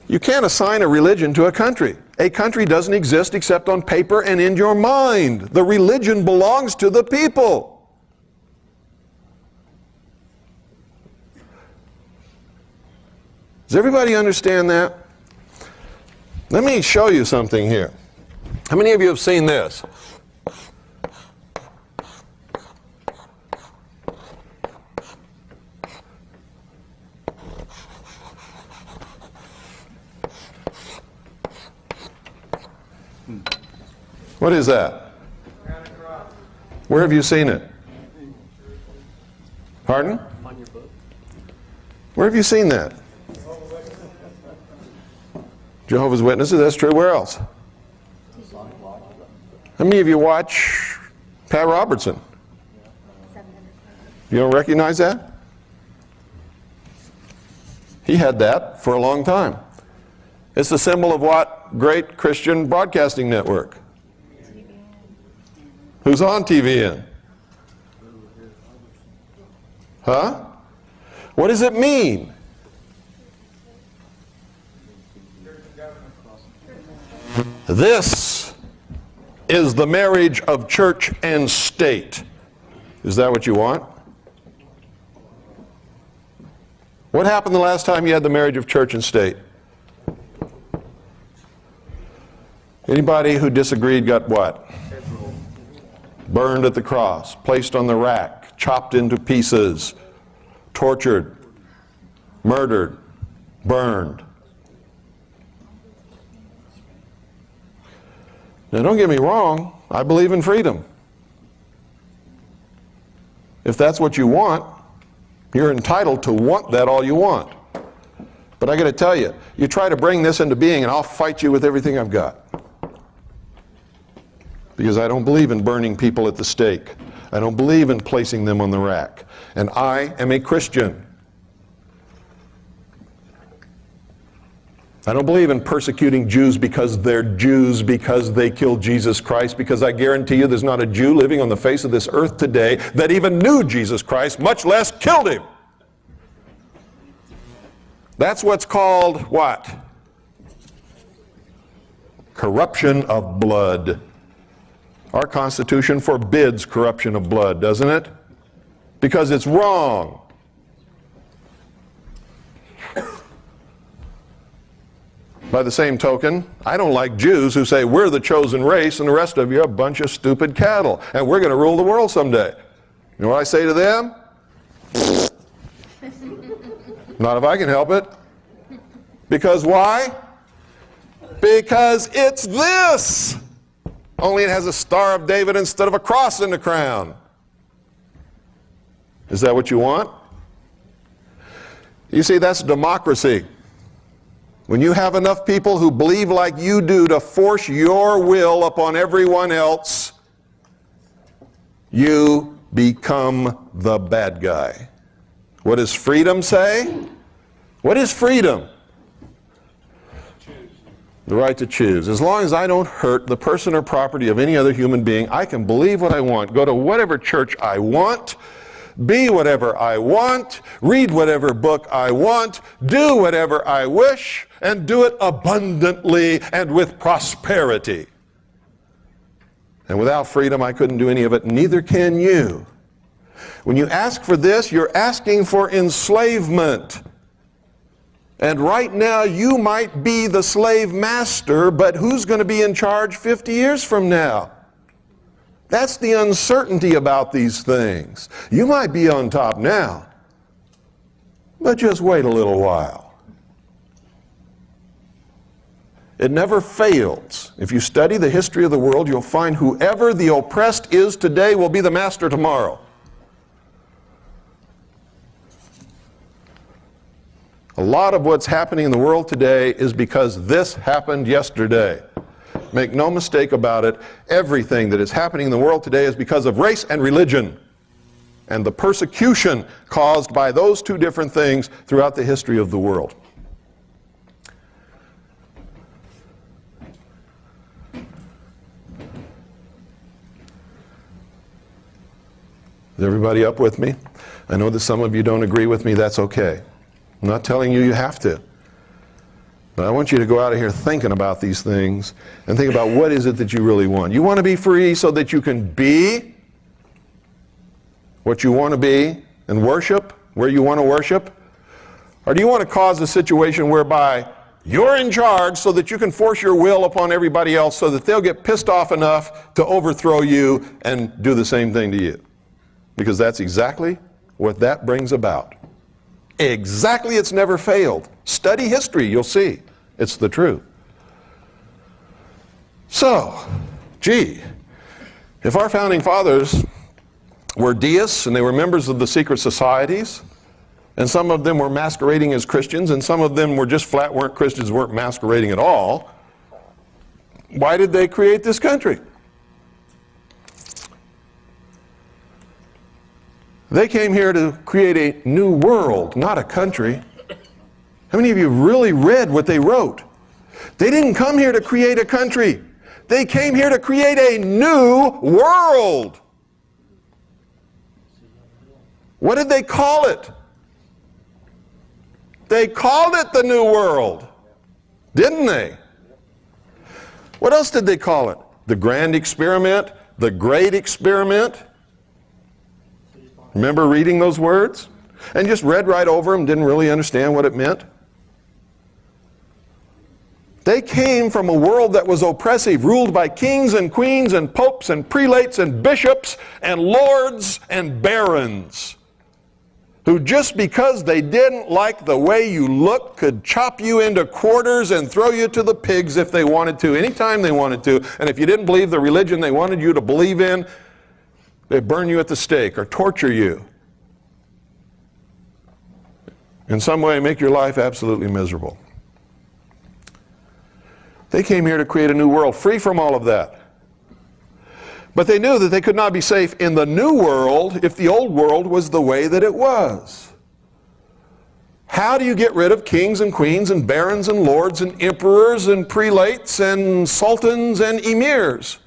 You can't assign a religion to a country. A country doesn't exist except on paper and in your mind. The religion belongs to the people. Does everybody understand that? Let me show you something here. How many of you have seen this? What is that? Where have you seen it? Pardon? On your book. Where have you seen that? Jehovah's Witnesses, that's true. Where else? How many of you watch Pat Robertson? You don't recognize that? He had that for a long time. It's the symbol of what great Christian broadcasting network? Who's on TVN? Huh? What does it mean? This is the marriage of church and state. Is that what you want? What happened the last time you had the marriage of church and state? Anybody who disagreed got what? Burned at the cross, placed on the rack, chopped into pieces, tortured, murdered, burned. Now don't get me wrong, I believe in freedom. If that's what you want, you're entitled to want that all you want. But I got to tell you, you try to bring this into being and I'll fight you with everything I've got. Because I don't believe in burning people at the stake. I don't believe in placing them on the rack. And I am a Christian. I don't believe in persecuting Jews because they're Jews, because they killed Jesus Christ, because I guarantee you there's not a Jew living on the face of this earth today that even knew Jesus Christ, much less killed him. That's what's called what? Corruption of blood. Our Constitution forbids corruption of blood, doesn't it? Because it's wrong. By the same token, I don't like Jews who say we're the chosen race and the rest of you are a bunch of stupid cattle and we're going to rule the world someday. You know what I say to them? Not if I can help it. Because why? Because it's this. Only it has a Star of David instead of a cross in the crown. Is that what you want? You see, that's democracy. When you have enough people who believe like you do to force your will upon everyone else, you become the bad guy. What does freedom say? What is freedom? The right to choose. As long as I don't hurt the person or property of any other human being, I can believe what I want, go to whatever church I want, be whatever I want, read whatever book I want, do whatever I wish, and do it abundantly and with prosperity. And without freedom, I couldn't do any of it, neither can you. When you ask for this, you're asking for enslavement. And right now, you might be the slave master, but who's going to be in charge 50 years from now? That's the uncertainty about these things. You might be on top now, but just wait a little while. It never fails. If you study the history of the world, you'll find whoever the oppressed is today will be the master tomorrow. A lot of what's happening in the world today is because this happened yesterday. Make no mistake about it, everything that is happening in the world today is because of race and religion and the persecution caused by those two different things throughout the history of the world. Is everybody up with me? I know that some of you don't agree with me, that's okay. I'm not telling you you have to. But I want you to go out of here thinking about these things and think about what is it that you really want. You want to be free so that you can be what you want to be and worship where you want to worship? Or do you want to cause a situation whereby you're in charge so that you can force your will upon everybody else so that they'll get pissed off enough to overthrow you and do the same thing to you? Because that's exactly what that brings about. Exactly, it's never failed. Study history, you'll see. It's the truth. So, gee, if our founding fathers were deists and they were members of the secret societies. And some of them were masquerading as Christians, and some of them were just flat weren't Christians, weren't masquerading at all. Why did they create this country? They came here to create a new world, not a country. How many of you really read what they wrote? They didn't come here to create a country. They came here to create a new world. What did they call it? They called it the New World, didn't they? What else did they call it? The Grand Experiment, the Great Experiment. Remember reading those words? And just read right over them, didn't really understand what it meant? They came from a world that was oppressive, ruled by kings and queens and popes and prelates and bishops and lords and barons, who just because they didn't like the way you looked could chop you into quarters and throw you to the pigs if they wanted to, anytime they wanted to. And if you didn't believe the religion they wanted you to believe in, they'd burn you at the stake or torture you. In some way, make your life absolutely miserable. They came here to create a new world, free from all of that. But they knew that they could not be safe in the new world if the old world was the way that it was. How do you get rid of kings and queens and barons and lords and emperors and prelates and sultans and emirs?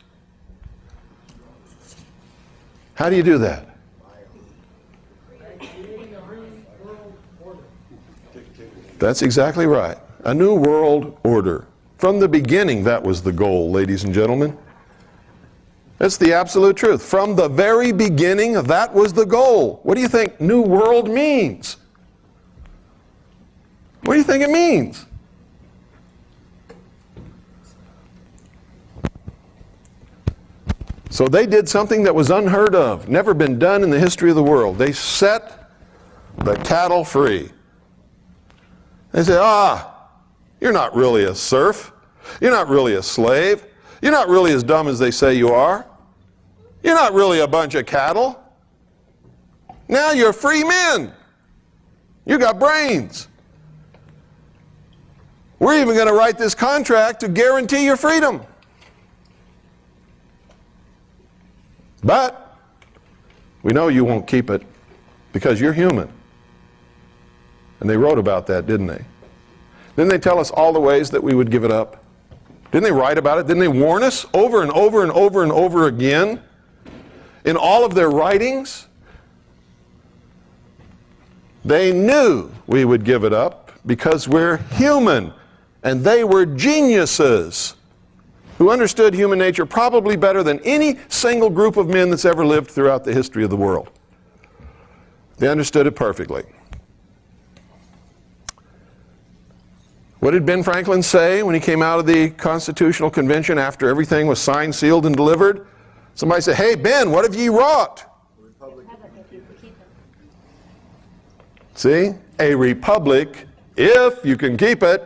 How do you do that? That's exactly right. A new world order. From the beginning, that was the goal, ladies and gentlemen. That's the absolute truth. From the very beginning, that was the goal. What do you think New World means? What do you think it means? So they did something that was unheard of, never been done in the history of the world. They set the cattle free. They said, you're not really a serf. You're not really a slave. You're not really as dumb as they say you are. You're not really a bunch of cattle. Now you're free men. You got brains. We're even going to write this contract to guarantee your freedom. But we know you won't keep it because you're human. And they wrote about that, didn't they? Didn't they tell us all the ways that we would give it up? Didn't they write about it? Didn't they warn us over and over and over and over again in all of their writings? They knew we would give it up because we're human, and they were geniuses who understood human nature probably better than any single group of men that's ever lived throughout the history of the world. They understood it perfectly. What did Ben Franklin say when he came out of the Constitutional Convention after everything was signed, sealed, and delivered? Somebody said, "Hey, Ben, what have ye wrought?" See? A republic, if you can keep it.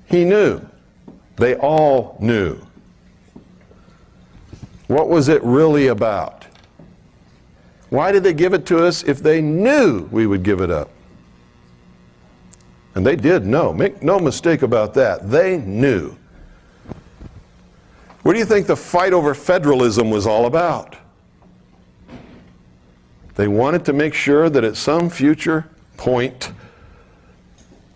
He knew. They all knew. What was it really about? Why did they give it to us if they knew we would give it up? And they did know. Make no mistake about that. They knew. What do you think the fight over federalism was all about? They wanted to make sure that at some future point,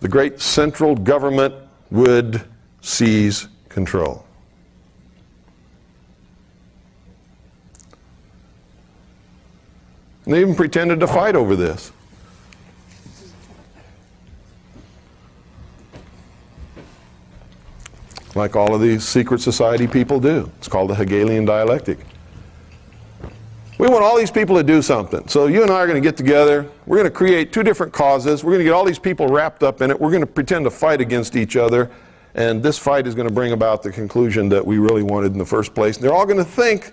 the great central government would seize control. And they even pretended to fight over this. Like all of these secret society people do. It's called the Hegelian dialectic. We want all these people to do something. So you and I are going to get together. We're going to create two different causes. We're going to get all these people wrapped up in it. We're going to pretend to fight against each other. And this fight is going to bring about the conclusion that we really wanted in the first place. And they're all going to think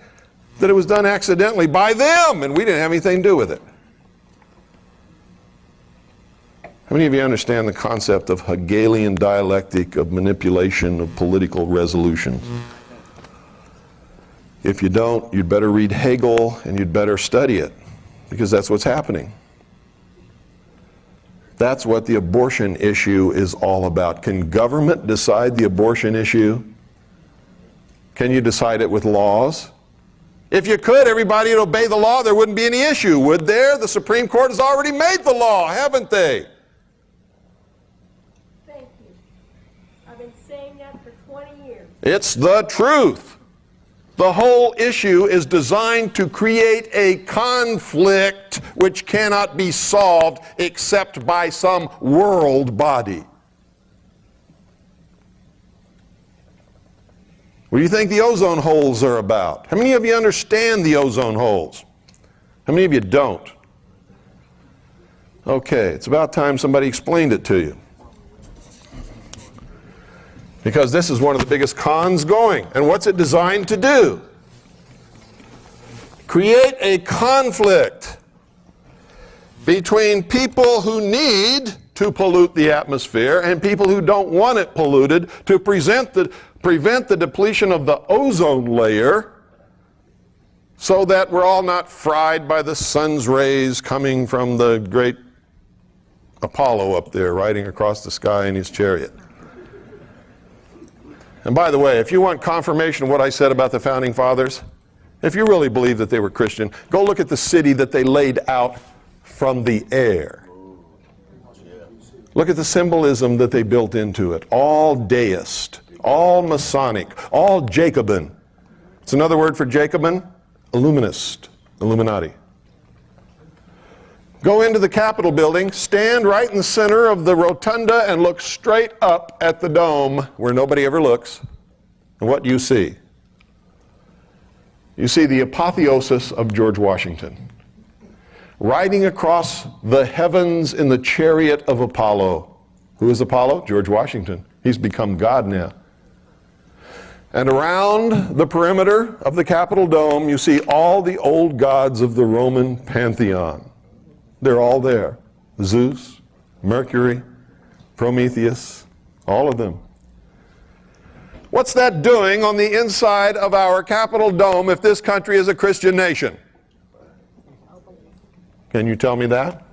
that it was done accidentally by them, and we didn't have anything to do with it. How many of you understand the concept of Hegelian dialectic of manipulation of political resolutions? If you don't, you'd better read Hegel and you'd better study it, because that's what's happening. That's what the abortion issue is all about. Can government decide the abortion issue? Can you decide it with laws? If you could, everybody would obey the law, there wouldn't be any issue, would there? The Supreme Court has already made the law, haven't they? Thank you. I've been saying that for 20 years. It's the truth. The whole issue is designed to create a conflict which cannot be solved except by some world body. What do you think the ozone holes are about? How many of you understand the ozone holes? How many of you don't? Okay, it's about time somebody explained it to you. Because this is one of the biggest cons going. And what's it designed to do? Create a conflict between people who need to pollute the atmosphere and people who don't want it polluted, to prevent the depletion of the ozone layer, so that we're all not fried by the sun's rays coming from the great Apollo up there riding across the sky in his chariot. And by the way, if you want confirmation of what I said about the Founding Fathers, if you really believe that they were Christian, go look at the city that they laid out from the air. Look at the symbolism that they built into it. All deist, all Masonic, all Jacobin. It's another word for Jacobin, Illuminist, Illuminati. Go into the Capitol building, stand right in the center of the rotunda and look straight up at the dome where nobody ever looks. And what do you see? You see the apotheosis of George Washington, riding across the heavens in the chariot of Apollo. Who is Apollo? George Washington. He's become God now. And around the perimeter of the Capitol dome, you see all the old gods of the Roman pantheon. They're all there. Zeus, Mercury, Prometheus, all of them. What's that doing on the inside of our Capitol dome if this country is a Christian nation? Can you tell me that?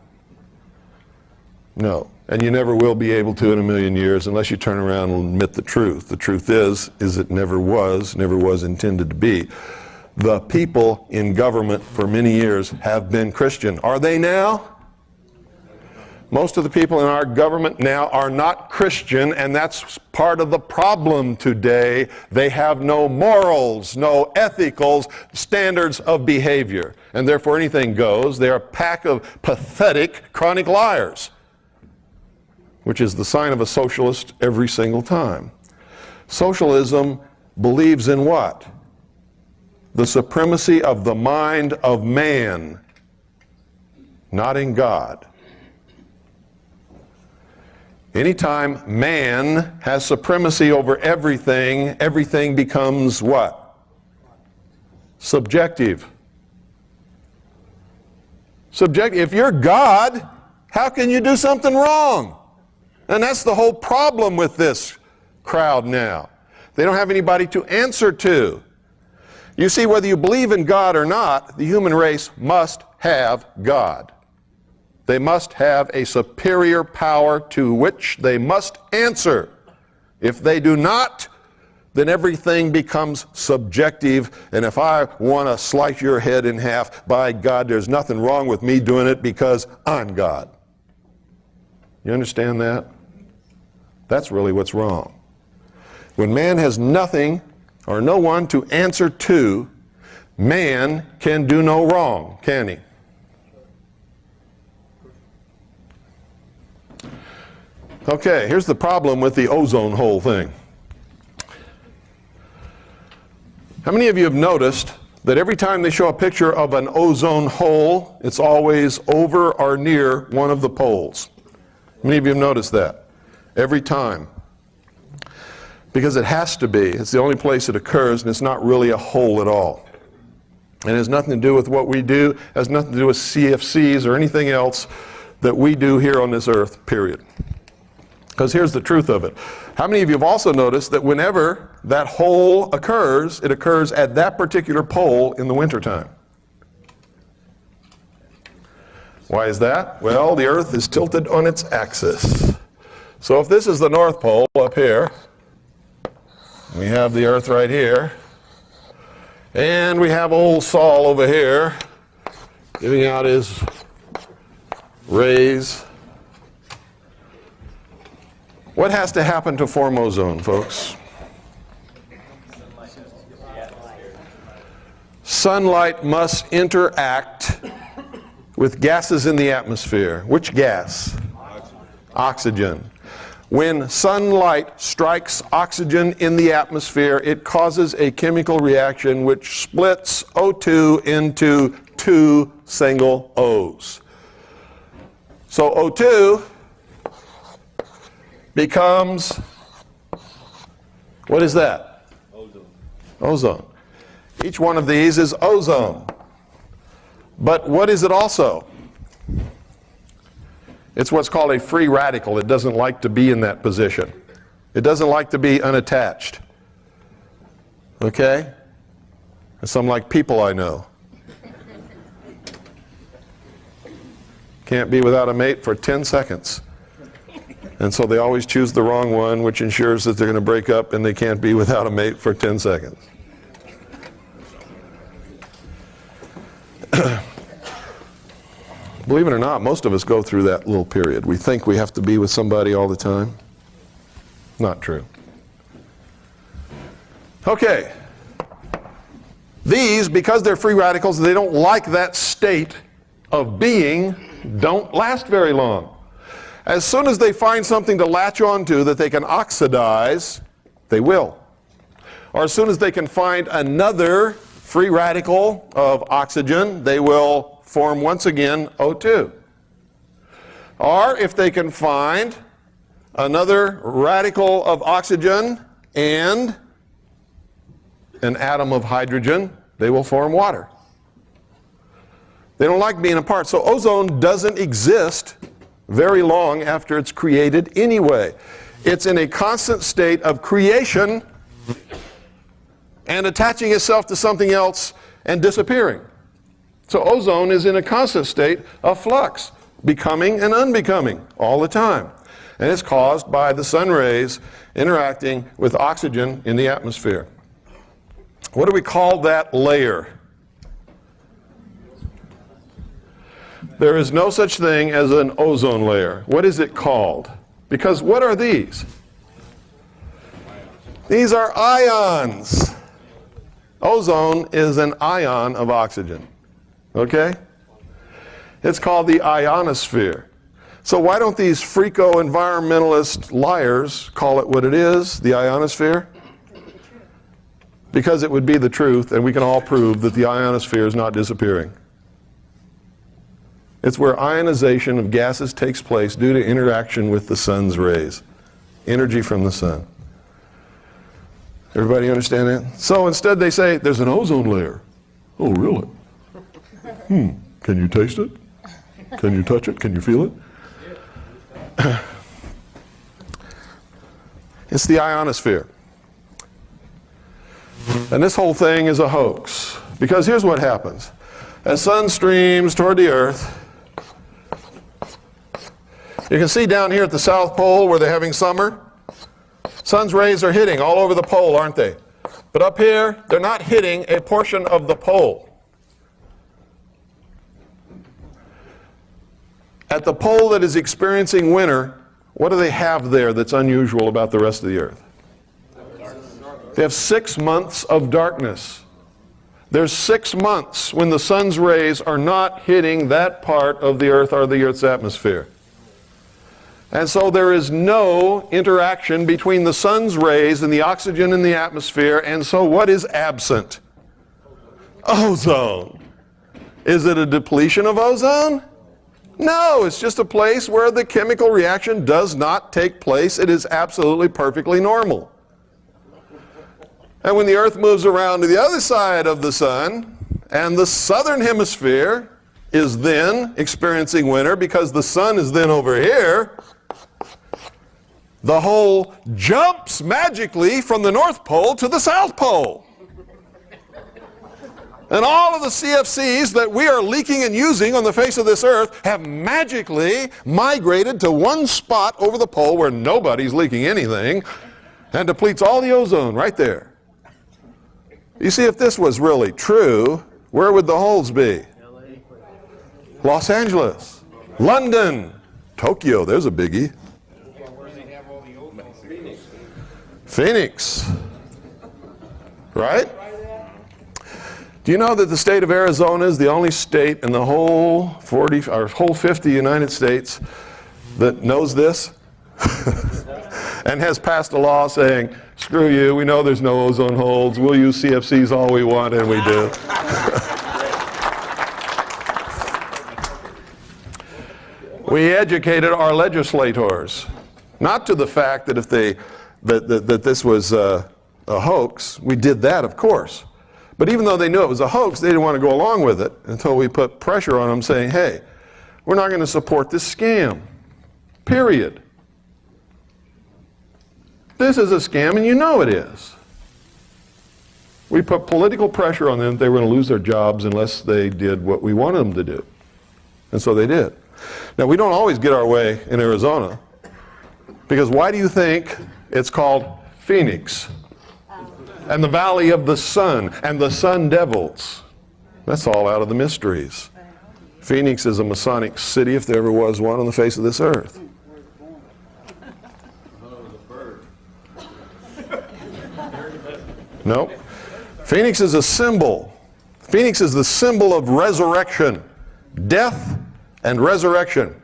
No. And you never will be able to in a million years unless you turn around and admit the truth. The truth is it never was intended to be. The people in government for many years have been Christian. Are they now? Most of the people in our government now are not Christian, and that's part of the problem today. They have no morals, no ethical standards of behavior, and therefore anything goes. They're a pack of pathetic chronic liars, which is the sign of a socialist every single time. Socialism believes in what? The supremacy of the mind of man, not in God. Anytime man has supremacy over everything, everything becomes what? Subjective. If you're God, how can you do something wrong? And that's the whole problem with this crowd now. They don't have anybody to answer to. You see, whether you believe in God or not, the human race must have God. They must have a superior power to which they must answer. If they do not, then everything becomes subjective. And if I want to slice your head in half, by God, there's nothing wrong with me doing it because I'm God. You understand that? That's really what's wrong. When man has nothing or no one to answer to, man can do no wrong, can he? Okay, here's the problem with the ozone hole thing. How many of you have noticed that every time they show a picture of an ozone hole, it's always over or near one of the poles? How many of you have noticed that? Every time. Because it has to be. It's the only place it occurs, and it's not really a hole at all. And it has nothing to do with what we do. It has nothing to do with CFCs or anything else. that we do here on this earth, period. Because here's the truth of it. How many of you have also noticed that whenever that hole occurs, it occurs at that particular pole in the wintertime? Why is that? Well, the earth is tilted on its axis. So if this is the North Pole up here, we have the earth right here, and we have old Sol over here giving out his rays. What has to happen to form ozone, folks? Sunlight must interact with gases in the atmosphere. Which gas? Oxygen. When sunlight strikes oxygen in the atmosphere, it causes a chemical reaction which splits O2 into two single O's. So O2 becomes, what is that? Ozone. Ozone. Each one of these is ozone. But what is it also? It's what's called a free radical. It doesn't like to be in that position. It doesn't like to be unattached. Okay? Some like people I know. Can't be without a mate for 10 seconds. And so they always choose the wrong one, which ensures that they're going to break up and they can't be without a mate for 10 seconds. Believe it or not, most of us go through that little period. We think we have to be with somebody all the time. Not true. Okay. These, because they're free radicals, they don't like that state of being, don't last very long. As soon as they find something to latch onto that they can oxidize, they will. Or as soon as they can find another free radical of oxygen, they will form once again O2. Or if they can find another radical of oxygen and an atom of hydrogen, they will form water. They don't like being apart. So ozone doesn't exist very long after it's created anyway. It's in a constant state of creation and attaching itself to something else and disappearing. So ozone is in a constant state of flux, becoming and unbecoming all the time. And it's caused by the sun rays interacting with oxygen in the atmosphere. What do we call that layer? There is no such thing as an ozone layer. What is it called? Because what are these? These are ions. Ozone is an ion of oxygen. Okay? It's called the ionosphere. So why don't these freako-environmentalist liars call it what it is, the ionosphere? Because it would be the truth, and we can all prove that the ionosphere is not disappearing. It's where ionization of gases takes place due to interaction with the sun's rays. Energy from the sun. Everybody understand that? So instead they say, there's an ozone layer. Oh, really? Can you taste it? Can you touch it? Can you feel it? It's the ionosphere. And this whole thing is a hoax. Because here's what happens. As sun streams toward the earth, you can see down here at the South Pole where they're having summer, sun's rays are hitting all over the pole, aren't they? But up here, they're not hitting a portion of the pole. At the pole that is experiencing winter, what do they have there that's unusual about the rest of the earth? They have 6 months of darkness. There's 6 months when the sun's rays are not hitting that part of the earth or the earth's atmosphere. And so there is no interaction between the sun's rays and the oxygen in the atmosphere, and so what is absent? Ozone. Is it a depletion of ozone? No, it's just a place where the chemical reaction does not take place. It is absolutely perfectly normal. And when the earth moves around to the other side of the sun, and the southern hemisphere is then experiencing winter because the sun is then over here, the hole jumps magically from the North Pole to the South Pole. And all of the CFCs that we are leaking and using on the face of this earth have magically migrated to one spot over the pole where nobody's leaking anything and depletes all the ozone right there. You see, if this was really true, where would the holes be? Los Angeles, London, Tokyo, there's a biggie. Phoenix, right? Do you know that the state of Arizona is the only state in the whole 50 United States that knows this and has passed a law saying, screw you, we know there's no ozone holes, we'll use CFCs all we want, and we do. We educated our legislators, not to the fact that if that this was a hoax. We did that, of course. But even though they knew it was a hoax, they didn't want to go along with it until we put pressure on them saying, hey, we're not going to support this scam, period. This is a scam and you know it is. We put political pressure on them that they were going to lose their jobs unless they did what we wanted them to do. And so they did. Now, we don't always get our way in Arizona, because why do you think it's called Phoenix? And the Valley of the Sun, and the Sun Devils. That's all out of the mysteries. Phoenix is a Masonic city, if there ever was one on the face of this earth. No. Phoenix is a symbol. Phoenix is the symbol of resurrection. Death and resurrection.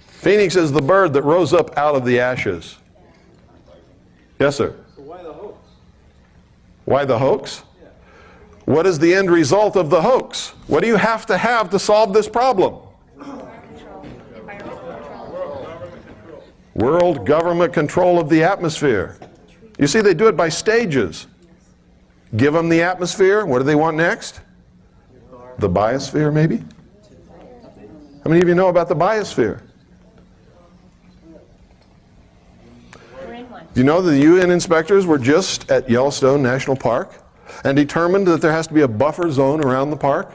Phoenix is the bird that rose up out of the ashes. Yes, sir? So why the hoax? Why the hoax? Yeah. What is the end result of the hoax? What do you have to solve this problem? World government control of the atmosphere. You see, they do it by stages. Give them the atmosphere. What do they want next? The biosphere, maybe? How many of you know about the biosphere? Do you know that the UN inspectors were just at Yellowstone National Park and determined that there has to be a buffer zone around the park?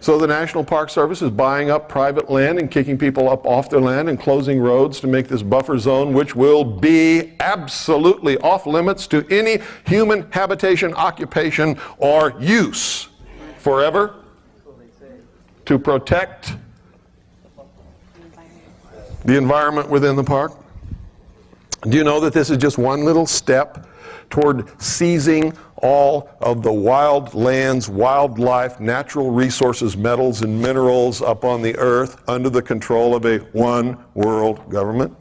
So the National Park Service is buying up private land and kicking people up off their land and closing roads to make this buffer zone, which will be absolutely off limits to any human habitation, occupation, or use forever, to protect the environment within the park. Do you know that this is just one little step toward seizing all of the wild lands, wildlife, natural resources, metals, and minerals up on the earth under the control of a one world government?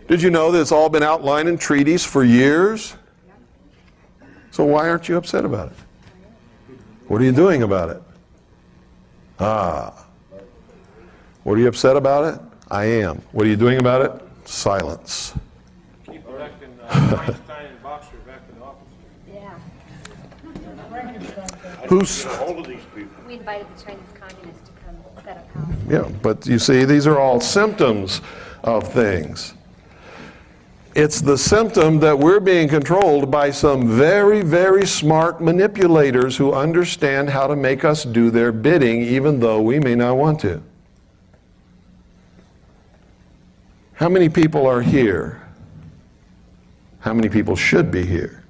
Did you know that it's all been outlined in treaties for years? So why aren't you upset about it? What are you doing about it? What are you upset about it? I am. What are you doing about it? Silence. Keep electing Einstein and Boxer back in office. Yeah. Who's? We invited the Chinese communists to come set up house. Yeah, but you see, these are all symptoms of things. It's the symptom that we're being controlled by some very, very smart manipulators who understand how to make us do their bidding, even though we may not want to. How many people are here? How many people should be here?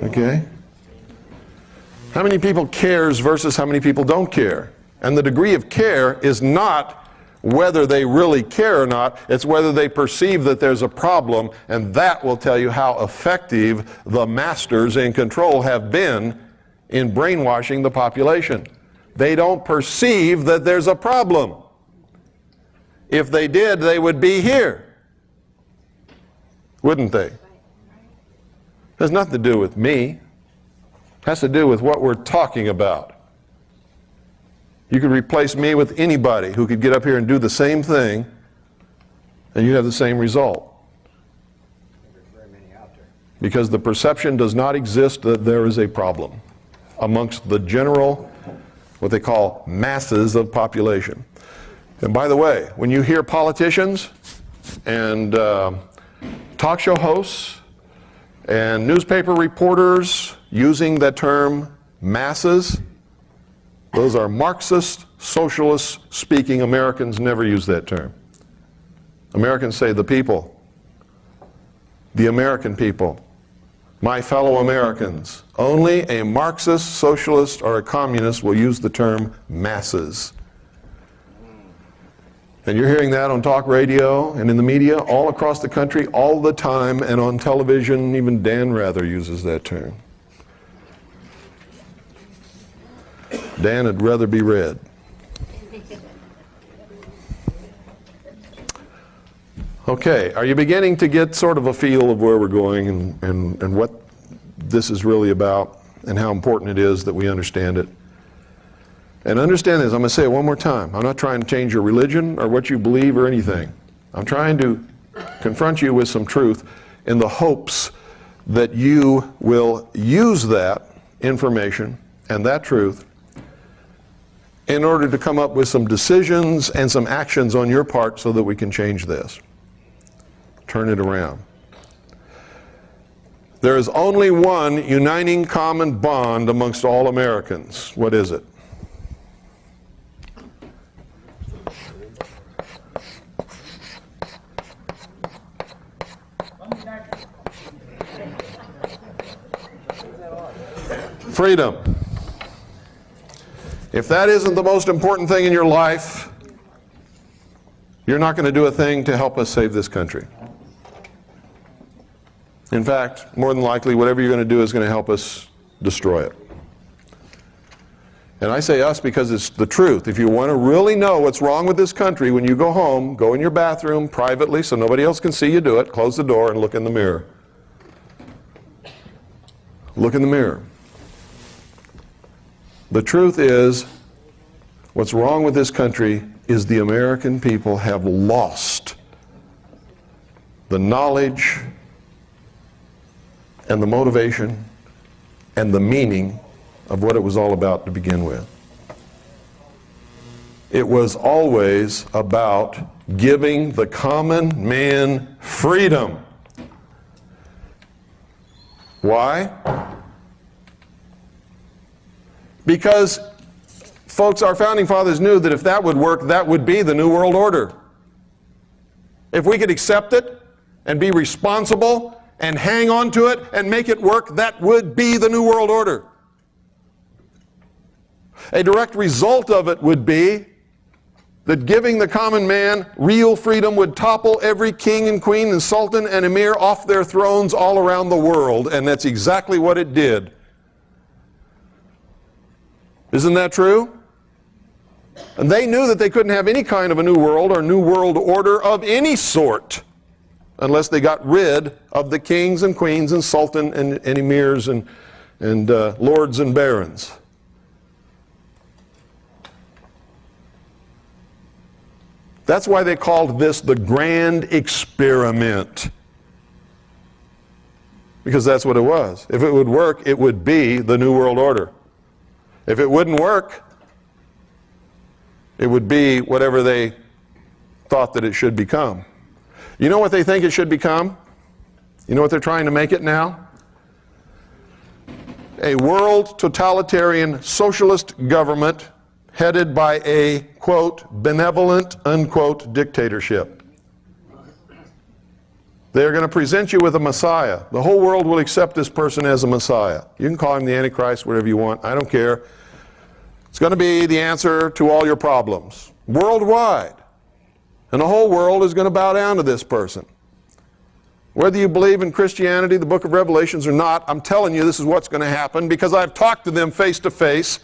Okay? How many people cares versus how many people don't care? And the degree of care is not whether they really care or not, it's whether they perceive that there's a problem, and that will tell you how effective the masters in control have been in brainwashing the population. They don't perceive that there's a problem. If they did, they would be here, wouldn't they? It has nothing to do with me. It has to do with what we're talking about. You could replace me with anybody who could get up here and do the same thing, and you'd have the same result. Because the perception does not exist that there is a problem. amongst the general, what they call masses of population. And by the way, when you hear politicians and talk show hosts and newspaper reporters using that term masses, those are Marxist, socialist speaking Americans. Never use that term. Americans say the people, the American people, my fellow Americans. Only a Marxist, socialist, or a communist will use the term masses. And you're hearing that on talk radio and in the media all across the country all the time, and on television, even Dan Rather uses that term. Dan would rather be read. Okay, are you beginning to get sort of a feel of where we're going and what this is really about and how important it is that we understand it? And understand this, I'm going to say it one more time. I'm not trying to change your religion or what you believe or anything. I'm trying to confront you with some truth in the hopes that you will use that information and that truth in order to come up with some decisions and some actions on your part so that we can change this. Turn it around. There is only one uniting common bond amongst all Americans. What is it? Freedom. If that isn't the most important thing in your life, you're not going to do a thing to help us save this country. In fact, more than likely, whatever you're going to do is going to help us destroy it. And I say us because it's the truth. If you want to really know what's wrong with this country, when you go home, go in your bathroom privately so nobody else can see you do it, close the door and look in the mirror. Look in the mirror. The truth is, what's wrong with this country is the American people have lost the knowledge and the motivation and the meaning of what it was all about to begin with. It was always about giving the common man freedom. Why? Because, folks, our founding fathers knew that if that would work, that would be the New World Order. If we could accept it and be responsible and hang on to it and make it work, that would be the New World Order. A direct result of it would be that giving the common man real freedom would topple every king and queen and sultan and emir off their thrones all around the world, and that's exactly what it did. Isn't that true? And they knew that they couldn't have any kind of a new world or new world order of any sort unless they got rid of the kings and queens and sultan and emirs and lords and barons. That's why they called this the Grand Experiment. Because that's what it was. If it would work, it would be the New World Order. If it wouldn't work, it would be whatever they thought that it should become. You know what they think it should become? You know what they're trying to make it now? A world totalitarian socialist government headed by a, quote, benevolent, unquote, dictatorship. They're going to present you with a Messiah. The whole world will accept this person as a Messiah. You can call him the Antichrist, whatever you want. I don't care. It's going to be the answer to all your problems. Worldwide. And the whole world is going to bow down to this person. Whether you believe in Christianity, the book of Revelations, or not, I'm telling you this is what's going to happen because I've talked to them face to face.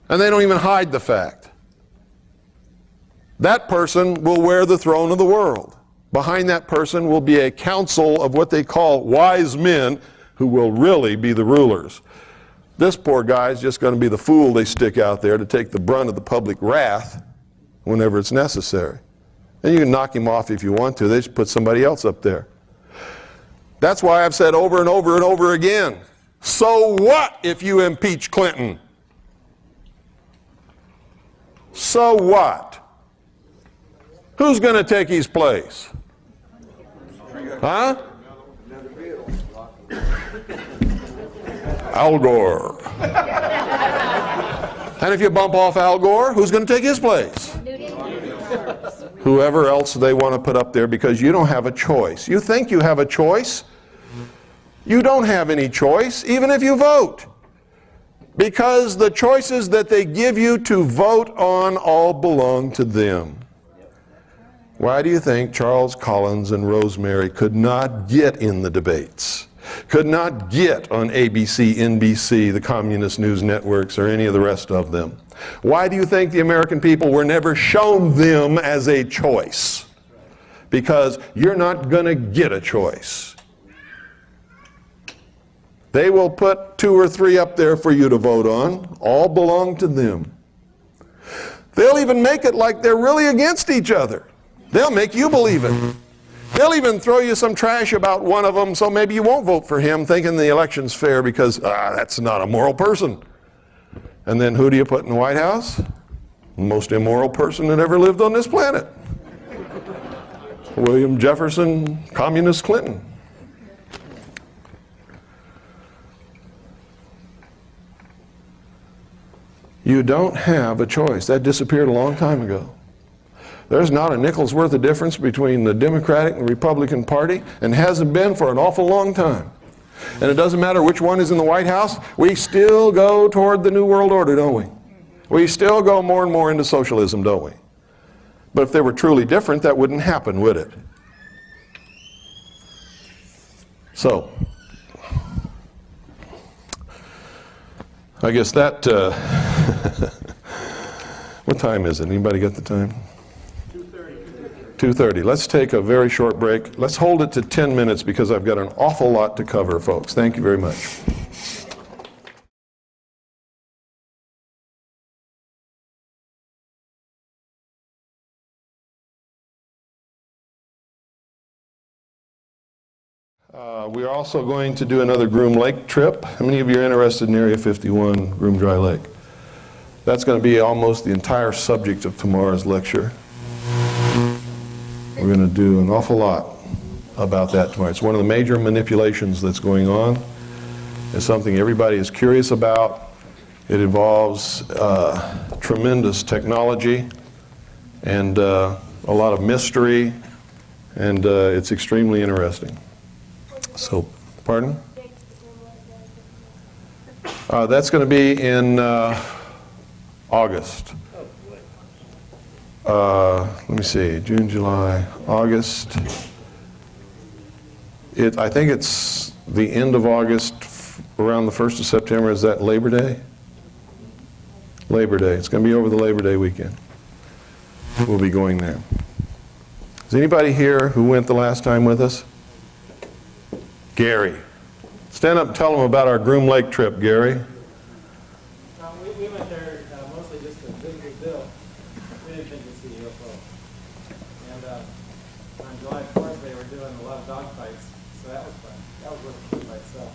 And they don't even hide the fact. That person will wear the throne of the world. Behind that person will be a council of what they call wise men who will really be the rulers. This poor guy is just going to be the fool they stick out there to take the brunt of the public wrath whenever it's necessary. And you can knock him off if you want to. They just put somebody else up there. That's why I've said over and over and over again, So what if you impeach Clinton? So what? Who's going to take his place? Huh? Al Gore. And if you bump off Al Gore, who's going to take his place? Whoever else they want to put up there, because you don't have a choice. You think you have a choice? You don't have any choice, even if you vote. Because the choices that they give you to vote on all belong to them. Why do you think Charles Collins and Rosemary could not get in the debates? Could not get on ABC, NBC, the communist news networks, or any of the rest of them? Why do you think the American people were never shown them as a choice? Because you're not going to get a choice. They will put 2 or 3 up there for you to vote on. All belong to them. They'll even make it like they're really against each other. They'll make you believe it. They'll even throw you some trash about one of them, so maybe you won't vote for him, thinking the election's fair because, that's not a moral person. And then who do you put in the White House? The most immoral person that ever lived on this planet. William Jefferson, Communist Clinton. You don't have a choice. That disappeared a long time ago. There's not a nickel's worth of difference between the Democratic and Republican Party, and hasn't been for an awful long time. And it doesn't matter which one is in the White House, we still go toward the New World Order, don't we? We still go more and more into socialism, don't we? But if they were truly different, that wouldn't happen, would it? So, I guess that, what time is it? Anybody got the time? 2:30. Let's take a very short break. Let's hold it to 10 minutes because I've got an awful lot to cover, folks. Thank you very much. We're also going to do another Groom Lake trip. How many of you are interested in Area 51, Groom Dry Lake? That's going to be almost the entire subject of tomorrow's lecture. We're going to do an awful lot about that tomorrow. It's one of the major manipulations that's going on. It's something everybody is curious about. It involves tremendous technology and a lot of mystery, and it's extremely interesting. So, pardon? That's going to be in August. Let me see, June, July, August. I think it's the end of August, around the 1st of September. Is that Labor Day? Labor Day. It's going to be over the Labor Day weekend. We'll be going there. Is anybody here who went the last time with us? Gary. Stand up and tell them about our Groom Lake trip, Gary. We went there mostly just to visit Bill. We didn't think we'd see the UFO. And on July 4th, they were doing a lot of dogfights, so that was fun. That was worth it by itself.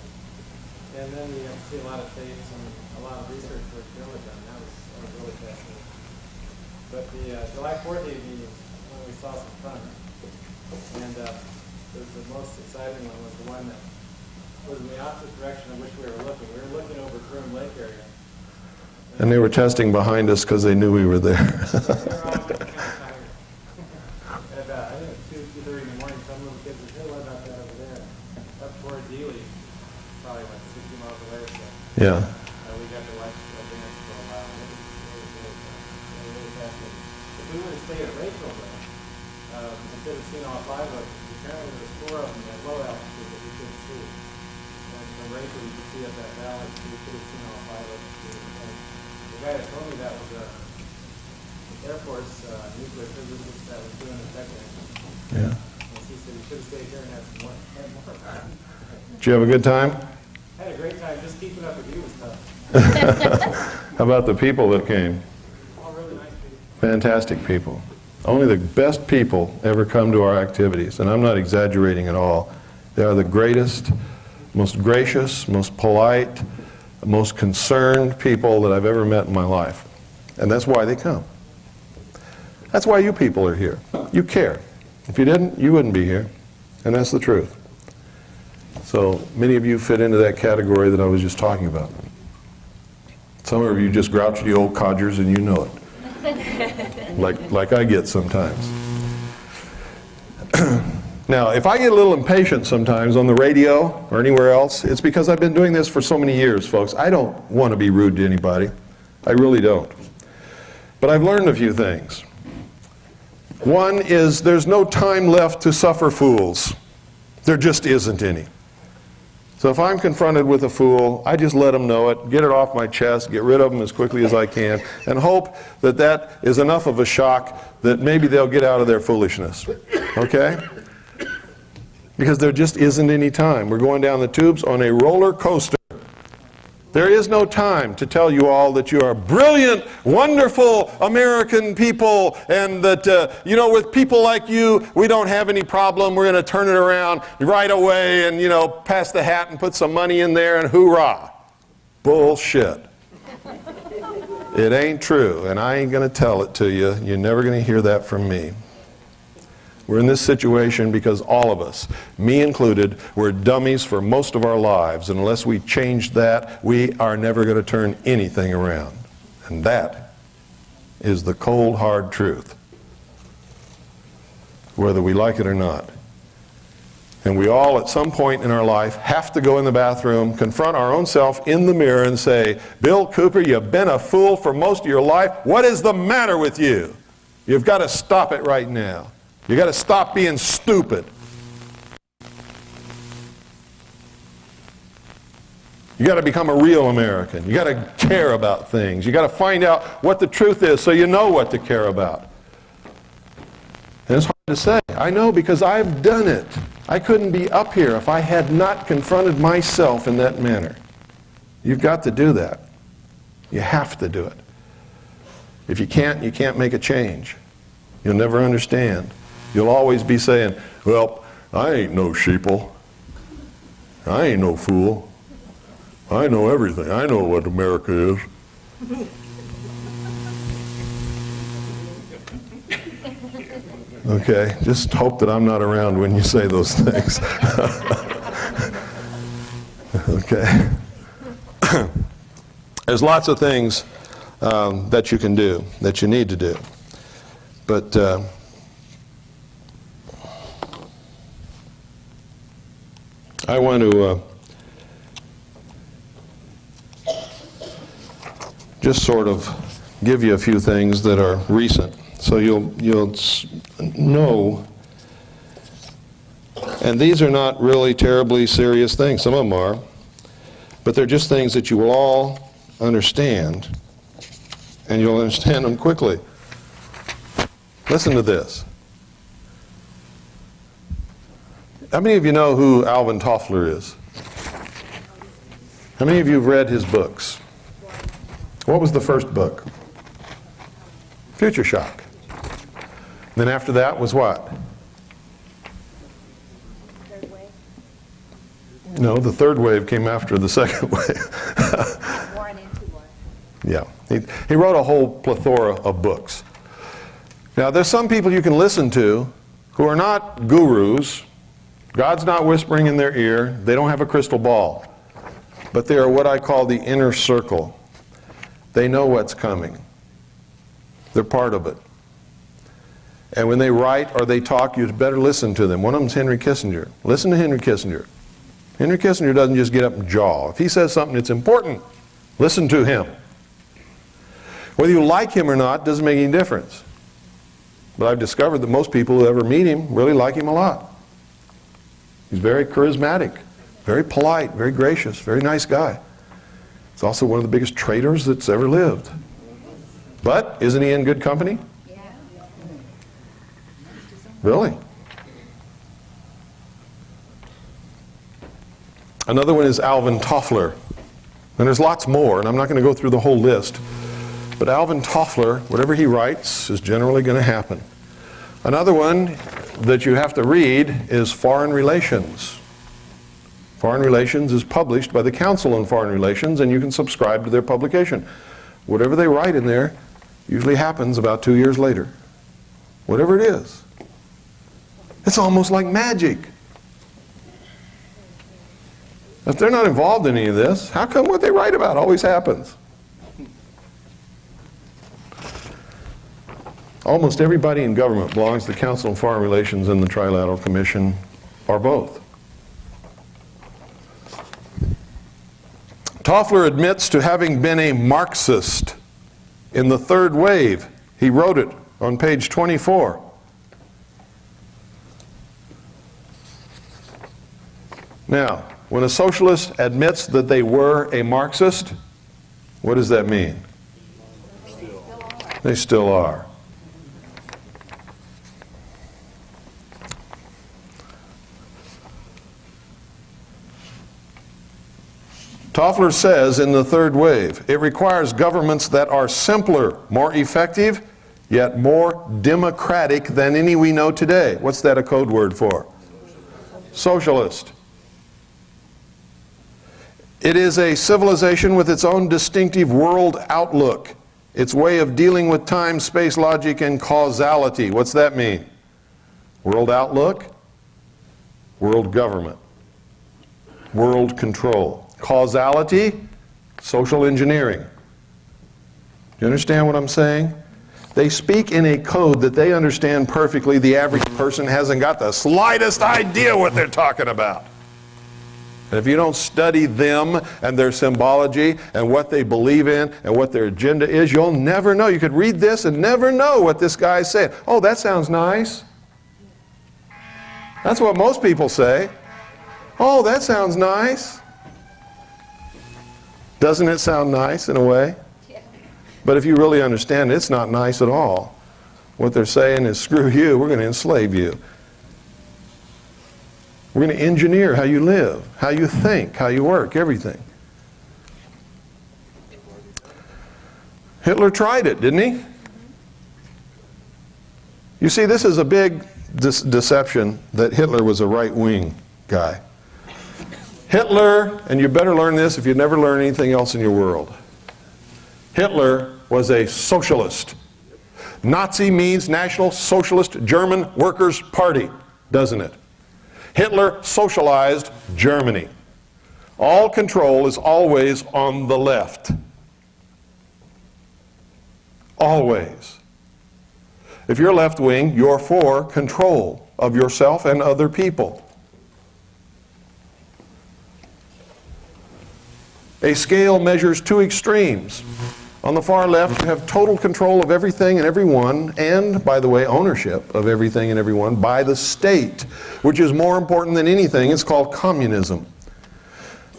And then we got to see a lot of tapes and a lot of research work Bill had done. That was really fascinating. But the July 4th evening, we saw some fun. And the most exciting one was the one that was in the opposite direction in which we were looking. We were looking over Groom Lake area. And they were testing behind us because they knew we were there. They were all kind of tired. And I think it was 2:30 in the morning, some little kids said, hey, what about that over there? Up toward Dealey, probably like 60 miles away or so. Yeah. We got to watch a dance for a while. It was really fascinating. If we would have stayed at Rachel, though, instead of seeing all 5 of us, apparently there was 4 of them at low altitude that we couldn't see. And from Rachel, you could see up that valley, so we could have seen all 5 of them. And the guy that told me that was a Air Force nuclear physicist that was doing the technique. Yeah. And he said, you should have stayed here and had some more. Did you have a good time? I had a great time. Just keeping up with you was tough. How about the people that came? All really nice people. Fantastic people. Only the best people ever come to our activities, and I'm not exaggerating at all. They are the greatest, most gracious, most polite, most concerned people that I've ever met in my life. And that's why they come. That's why you people are here. You care. If you didn't, you wouldn't be here. And that's the truth. So many of you fit into that category that I was just talking about. Some of you just grouchy old codgers and you know it. like I get sometimes. Now, if I get a little impatient sometimes on the radio or anywhere else, it's because I've been doing this for so many years, folks. I don't want to be rude to anybody. I really don't. But I've learned a few things. One is there's no time left to suffer fools. There just isn't any. So if I'm confronted with a fool, I just let them know it, get it off my chest, get rid of them as quickly as I can, and hope that that is enough of a shock that maybe they'll get out of their foolishness. Okay? Because there just isn't any time. We're going down the tubes on a roller coaster. There is no time to tell you all that you are brilliant, wonderful American people, and that, you know, with people like you, we don't have any problem. We're going to turn it around right away and, you know, pass the hat and put some money in there and hoorah. Bullshit. It ain't true, and I ain't going to tell it to you. You're never going to hear that from me. We're in this situation because all of us, me included, we're dummies for most of our lives. And unless we change that, we are never going to turn anything around. And that is the cold, hard truth, whether we like it or not. And we all, at some point in our life, have to go in the bathroom, confront our own self in the mirror and say, Bill Cooper, you've been a fool for most of your life. What is the matter with you? You've got to stop it right now. You got to stop being stupid. You got to become a real American. You got to care about things. You got to find out what the truth is so you know what to care about. And it's hard to say. I know because I've done it. I couldn't be up here if I had not confronted myself in that manner. You've got to do that. You have to do it. If you can't make a change. You'll never understand. You'll always be saying, well, I ain't no sheeple. I ain't no fool. I know everything. I know what America is. Okay, just hope that I'm not around when you say those things. Okay. There's lots of things that you can do, that you need to do. But I want to just sort of give you a few things that are recent, so you'll know. And these are not really terribly serious things. Some of them are, but they're just things that you will all understand, and you'll understand them quickly. Listen to this. How many of you know who Alvin Toffler is? How many of you have read his books? What was the first book? Future Shock. Then after that was what? Third wave. No, the third wave came after the second wave. War and anti-war. Yeah. He wrote a whole plethora of books. Now, there's some people you can listen to who are not gurus. God's not whispering in their ear. They don't have a crystal ball. But they are what I call the inner circle. They know what's coming. They're part of it. And when they write or they talk, you'd better listen to them. One of them is Henry Kissinger. Listen to Henry Kissinger. Henry Kissinger doesn't just get up and jaw. If he says something that's important, listen to him. Whether you like him or not doesn't make any difference. But I've discovered that most people who ever meet him really like him a lot. He's very charismatic, very polite, very gracious, very nice guy. He's also one of the biggest traitors that's ever lived. But isn't he in good company? Yeah. Really? Another one is Alvin Toffler. And there's lots more, and I'm not going to go through the whole list. But Alvin Toffler, whatever he writes, is generally going to happen. Another one that you have to read is Foreign Relations. Foreign Relations is published by the Council on Foreign Relations, and you can subscribe to their publication. Whatever they write in there usually happens about 2 years later. Whatever it is. It's almost like magic. If they're not involved in any of this, how come what they write about always happens? Almost everybody in government belongs to the Council on Foreign Relations and the Trilateral Commission, or both. Toffler admits to having been a Marxist in the third wave. He wrote it on page 24. Now, when a socialist admits that they were a Marxist, what does that mean? They still are. Toffler says in the third wave, it requires governments that are simpler, more effective, yet more democratic than any we know today. What's that a code word for? Socialist. It is a civilization with its own distinctive world outlook, its way of dealing with time, space, logic, and causality. What's that mean? World outlook, world government, world control. Causality, social engineering. Do you understand what I'm saying? They speak in a code that they understand perfectly. The average person hasn't got the slightest idea what they're talking about. And if you don't study them and their symbology and what they believe in and what their agenda is, you'll never know. You could read this and never know what this guy's saying. Oh, that sounds nice. That's what most people say. Oh, that sounds nice. Doesn't it sound nice in a way? Yeah. But if you really understand it, it's not nice at all. What they're saying is, screw you, we're going to enslave you. We're going to engineer how you live, how you think, how you work, everything. Hitler tried it, didn't he? You see, this is a big deception that Hitler was a right-wing guy. Hitler, and you better learn this if you never learn anything else in your world. Hitler was a socialist. Nazi means National Socialist German Workers' Party, doesn't it? Hitler socialized Germany. All control is always on the left. Always. If you're left-wing, you're for control of yourself and other people. A scale measures two extremes. On the far left, you have total control of everything and everyone, and, by the way, ownership of everything and everyone by the state, which is more important than anything. It's called communism.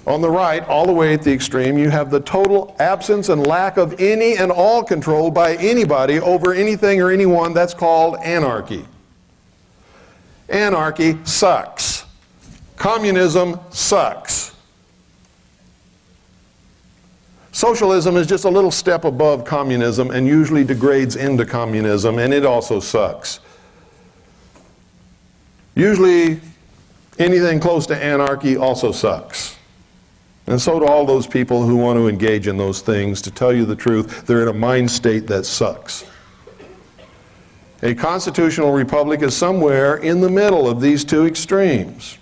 On the right, all the way at the extreme, you have the total absence and lack of any and all control by anybody over anything or anyone. That's called anarchy. Anarchy sucks. Communism sucks. Socialism is just a little step above communism and usually degrades into communism, and it also sucks. Usually anything close to anarchy also sucks. And so do all those people who want to engage in those things. To tell you the truth, they're in a mind state that sucks. A constitutional republic is somewhere in the middle of these two extremes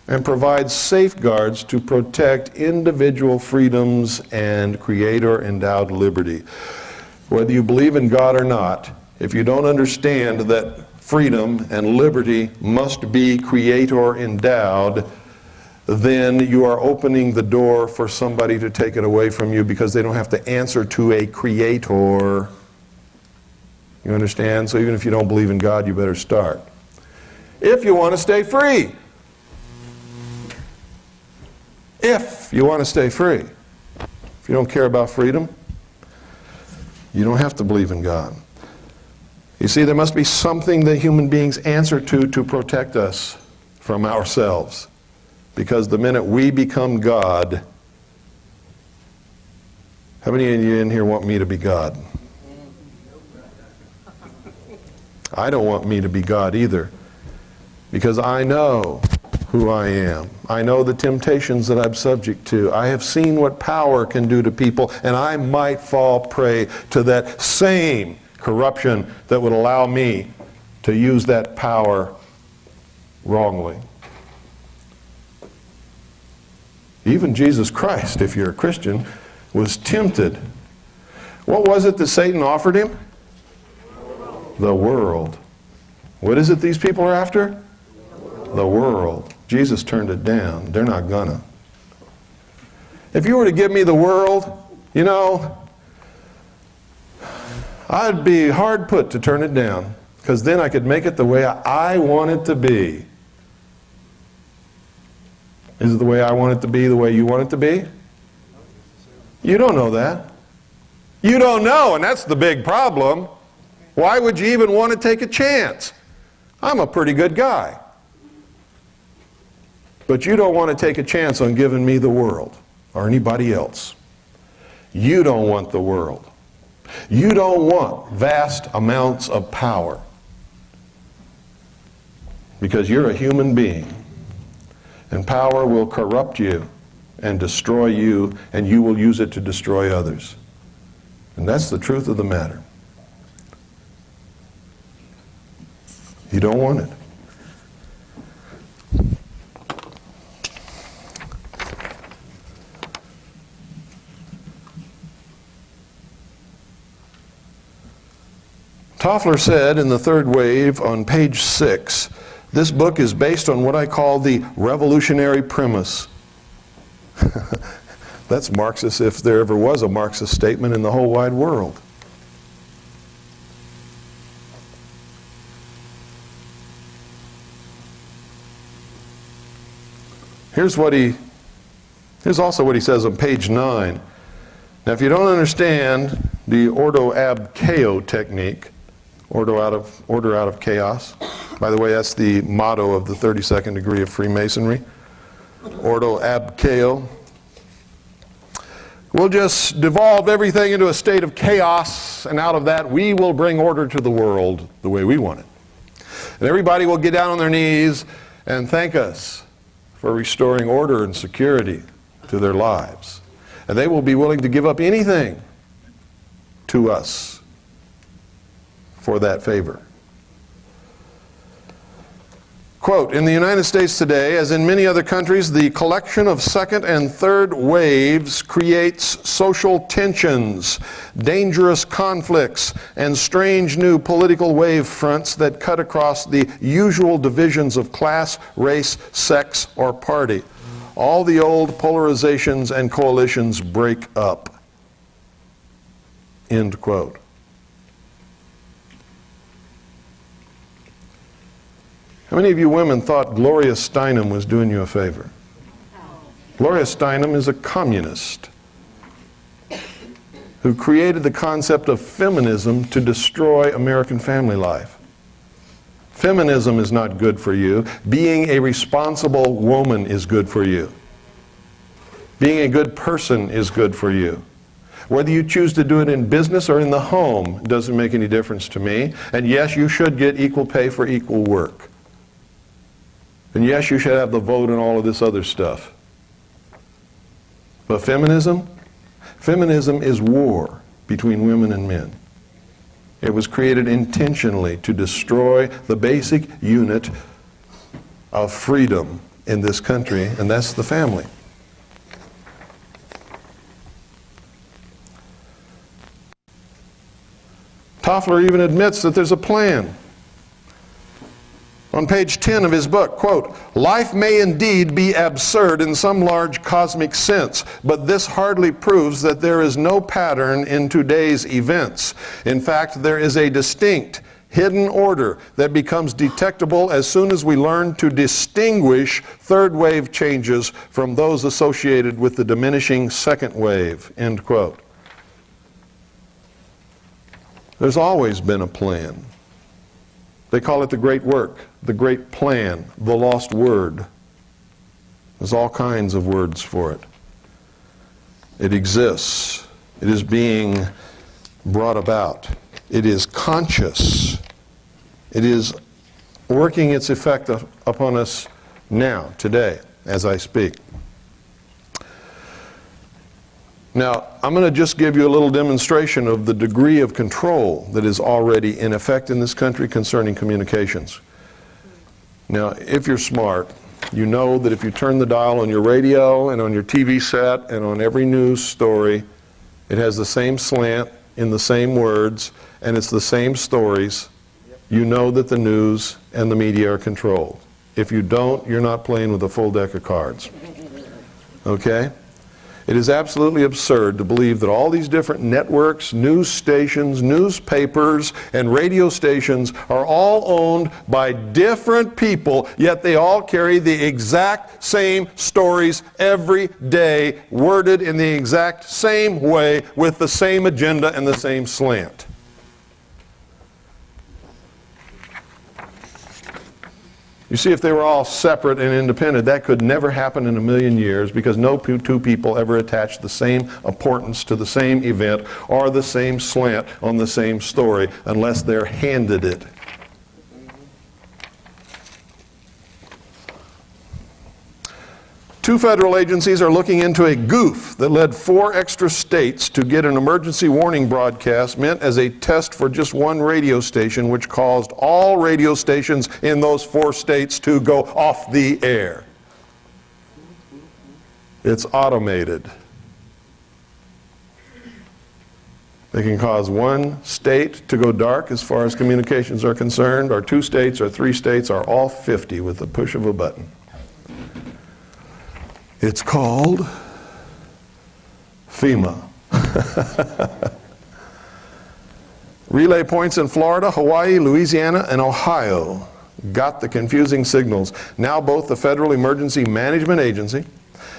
and provides safeguards to protect individual freedoms and creator-endowed liberty. Whether you believe in God or not, if you don't understand that freedom and liberty must be creator-endowed, then you are opening the door for somebody to take it away from you because they don't have to answer to a creator. You understand? So even if you don't believe in God, you better start. If you want to stay free. If you want to stay free. If you don't care about freedom, you don't have to believe in God. You see, there must be something that human beings answer to protect us from ourselves. Because the minute we become God, how many of you in here want me to be God? I don't want me to be God either. Because I know who I am. I know the temptations that I'm subject to. I have seen what power can do to people, and I might fall prey to that same corruption that would allow me to use that power wrongly. Even Jesus Christ, if you're a Christian, was tempted. What was it that Satan offered him? The world. What is it these people are after? The world. Jesus turned it down. They're not gonna. If you were to give me the world, you know, I'd be hard put to turn it down, because then I could make it the way I want it to be. Is it the way I want it to be, the way you want it to be? You don't know that. You don't know, and that's the big problem. Why would you even want to take a chance? I'm a pretty good guy. But you don't want to take a chance on giving me the world or anybody else. You don't want the world. You don't want vast amounts of power, because you're a human being, and power will corrupt you and destroy you, and you will use it to destroy others. And that's the truth of the matter. You don't want it. Toffler said in The Third Wave on page 6, this book is based on what I call the revolutionary premise. That's Marxist if there ever was a Marxist statement in the whole wide world. Here's also what he says on page 9. Now, if you don't understand the ordo ab chaos technique, order out of chaos. By the way, that's the motto of the 32nd degree of Freemasonry. Ordo ab chaos. We'll just devolve everything into a state of chaos, and out of that we will bring order to the world the way we want it. And everybody will get down on their knees and thank us for restoring order and security to their lives. And they will be willing to give up anything to us for that favor. Quote, in the United States today, as in many other countries, the collection of second and third waves creates social tensions, dangerous conflicts, and strange new political wave fronts that cut across the usual divisions of class, race, sex, or party. All the old polarizations and coalitions break up. End quote. How many of you women thought Gloria Steinem was doing you a favor? Gloria Steinem is a communist who created the concept of feminism to destroy American family life. Feminism is not good for you. Being a responsible woman is good for you. Being a good person is good for you. Whether you choose to do it in business or in the home doesn't make any difference to me. And yes, you should get equal pay for equal work. And yes, you should have the vote and all of this other stuff. But feminism? Feminism is war between women and men. It was created intentionally to destroy the basic unit of freedom in this country, and that's the family. Toffler even admits that there's a plan. On page 10 of his book, quote, life may indeed be absurd in some large cosmic sense, but this hardly proves that there is no pattern in today's events. In fact, there is a distinct, hidden order that becomes detectable as soon as we learn to distinguish third wave changes from those associated with the diminishing second wave, end quote. There's always been a plan. They call it the great work, the great plan, the lost word. There's all kinds of words for it. It exists. It is being brought about. It is conscious. It is working its effect upon us now, today, as I speak. Now, I'm going to just give you a little demonstration of the degree of control that is already in effect in this country concerning communications. Now, if you're smart, you know that if you turn the dial on your radio and on your TV set and on every news story, it has the same slant in the same words and it's the same stories. You know that the news and the media are controlled. If you don't, you're not playing with a full deck of cards. Okay? It is absolutely absurd to believe that all these different networks, news stations, newspapers, and radio stations are all owned by different people, yet they all carry the exact same stories every day, worded in the exact same way, with the same agenda and the same slant. You see, if they were all separate and independent, that could never happen in a million years, because no two people ever attach the same importance to the same event or the same slant on the same story unless they're handed it. Two federal agencies are looking into a goof that led 4 extra states to get an emergency warning broadcast meant as a test for just one radio station, which caused all radio stations in those 4 states to go off the air. It's automated. They can cause one state to go dark as far as communications are concerned, or 2 states or 3 states, or all 50 with the push of a button. It's called FEMA. Relay points in Florida, Hawaii, Louisiana, and Ohio got the confusing signals. Now both the Federal Emergency Management Agency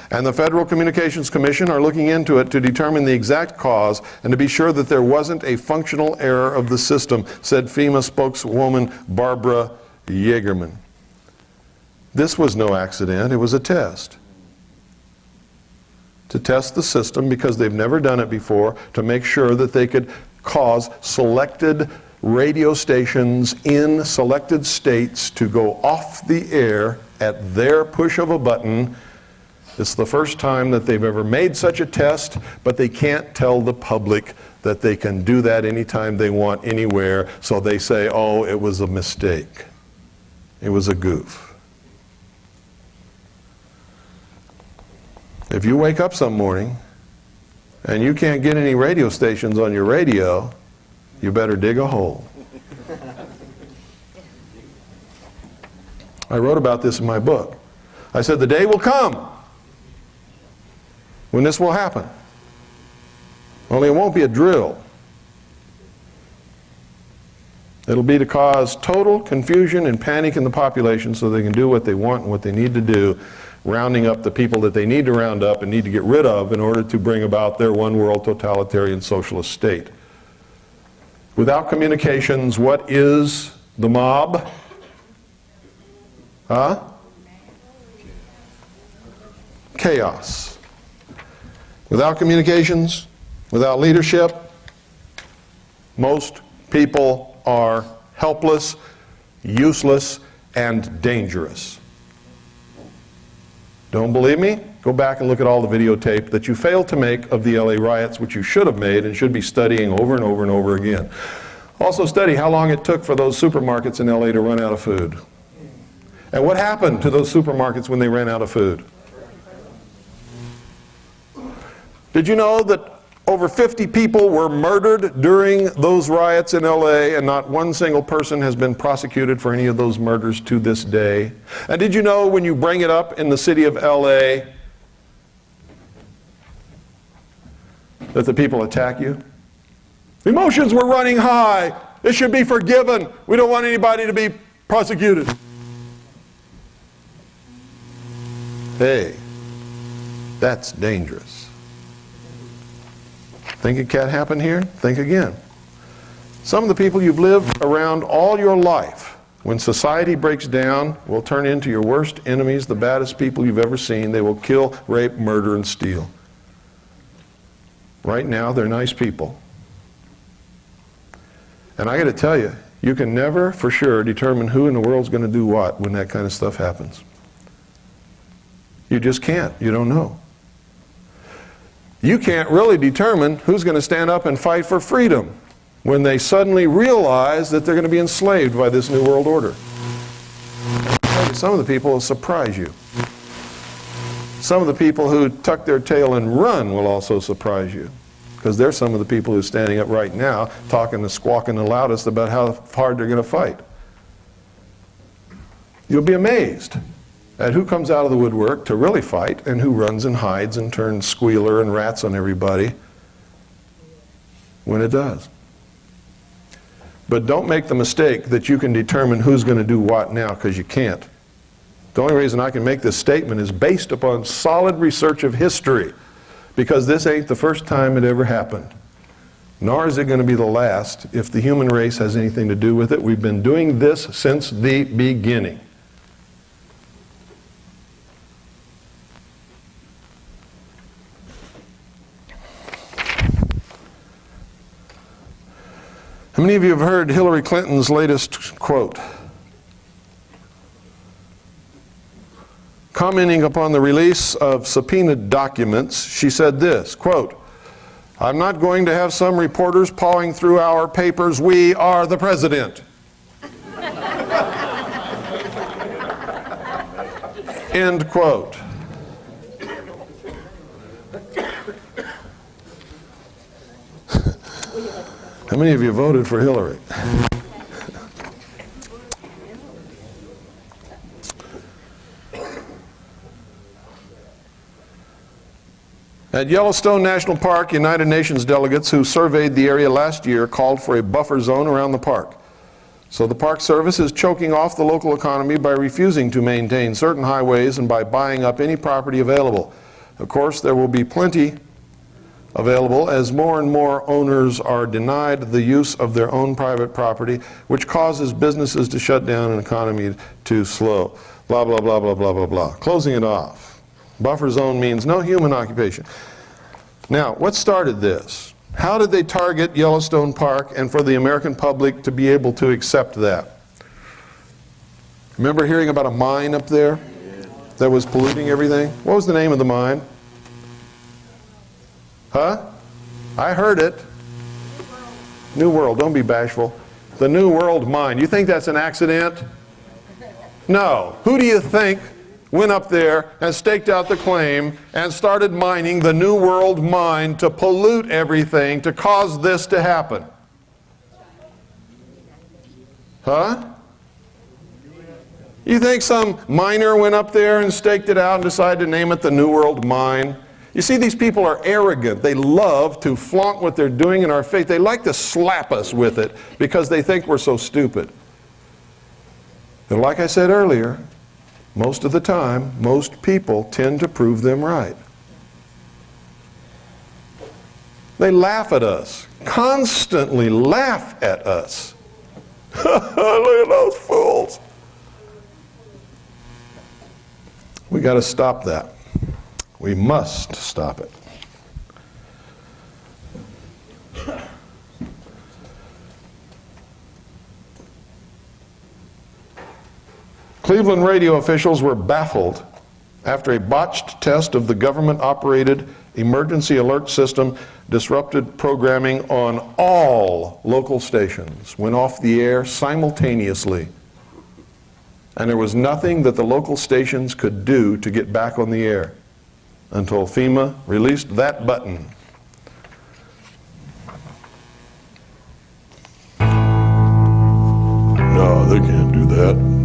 and the Federal Communications Commission are looking into it to determine the exact cause and to be sure that there wasn't a functional error of the system, said FEMA spokeswoman Barbara Yeagerman. This was no accident, it was a test. To test the system, because they've never done it before, to make sure that they could cause selected radio stations in selected states to go off the air at their push of a button. It's the first time that they've ever made such a test, but they can't tell the public that they can do that anytime they want, anywhere, so they say, oh, it was a mistake. It was a goof. If you wake up some morning and you can't get any radio stations on your radio, you better dig a hole. I wrote about this in my book. I said the day will come when this will happen. Only it won't be a drill. It'll be to cause total confusion and panic in the population so they can do what they want and what they need to do, rounding up the people that they need to round up and need to get rid of in order to bring about their one world totalitarian socialist state. Without communications, what is the mob? Huh? Chaos. Without communications, without leadership, most people are helpless, useless, and dangerous. Don't believe me? Go back and look at all the videotape that you failed to make of the LA riots, which you should have made and should be studying over and over and over again. Also study how long it took for those supermarkets in LA to run out of food. And what happened to those supermarkets when they ran out of food? Did you know that over 50 people were murdered during those riots in LA, and not one single person has been prosecuted for any of those murders to this day? And did you know when you bring it up in the city of LA that the people attack you? Emotions were running high. It should be forgiven. We don't want anybody to be prosecuted. Hey, that's dangerous. Think it can't happen here? Think again. Some of the people you've lived around all your life, when society breaks down, will turn into your worst enemies, the baddest people you've ever seen. They will kill, rape, murder, and steal. Right now, they're nice people. And I got to tell you, you can never for sure determine who in the world's going to do what when that kind of stuff happens. You just can't. You don't know. You can't really determine who's going to stand up and fight for freedom when they suddenly realize that they're going to be enslaved by this new world order. Some of the people will surprise you. Some of the people who tuck their tail and run will also surprise you, because they're some of the people who are standing up right now talking and squawking the loudest about how hard they're going to fight. You'll be amazed at who comes out of the woodwork to really fight and who runs and hides and turns squealer and rats on everybody when it does. But don't make the mistake that you can determine who's going to do what now, because you can't. The only reason I can make this statement is based upon solid research of history, because this ain't the first time it ever happened. Nor is it going to be the last if the human race has anything to do with it. We've been doing this since the beginning. How many of you have heard Hillary Clinton's latest quote? Commenting upon the release of subpoenaed documents, she said this, quote, "I'm not going to have some reporters pawing through our papers. We are the president." End quote. How many of you voted for Hillary? At Yellowstone National Park, United Nations delegates who surveyed the area last year called for a buffer zone around the park. So the Park Service is choking off the local economy by refusing to maintain certain highways and by buying up any property available. Of course, there will be plenty available as more and more owners are denied the use of their own private property, which causes businesses to shut down and economy to slow. Blah, blah, blah, blah, blah, blah, blah. Closing it off. Buffer zone means no human occupation. Now, what started this? How did they target Yellowstone Park and for the American public to be able to accept that? Remember hearing about a mine up there that was polluting everything? What was the name of the mine? Huh? I heard it. New World. Don't be bashful. The New World mine. You think that's an accident? No. Who do you think went up there and staked out the claim and started mining the New World mine to pollute everything, to cause this to happen? Huh? You think some miner went up there and staked it out and decided to name it the New World mine? You see, these people are arrogant. They love to flaunt what they're doing in our face. They like to slap us with it because they think we're so stupid. And like I said earlier, most of the time, most people tend to prove them right. They laugh at us, constantly laugh at us. Look at those fools. We got to stop that. We must stop it. Cleveland radio officials were baffled after a botched test of the government-operated emergency alert system disrupted programming on all local stations, went off the air simultaneously. And there was nothing that the local stations could do to get back on the air until FEMA released that button. No, they can't do that.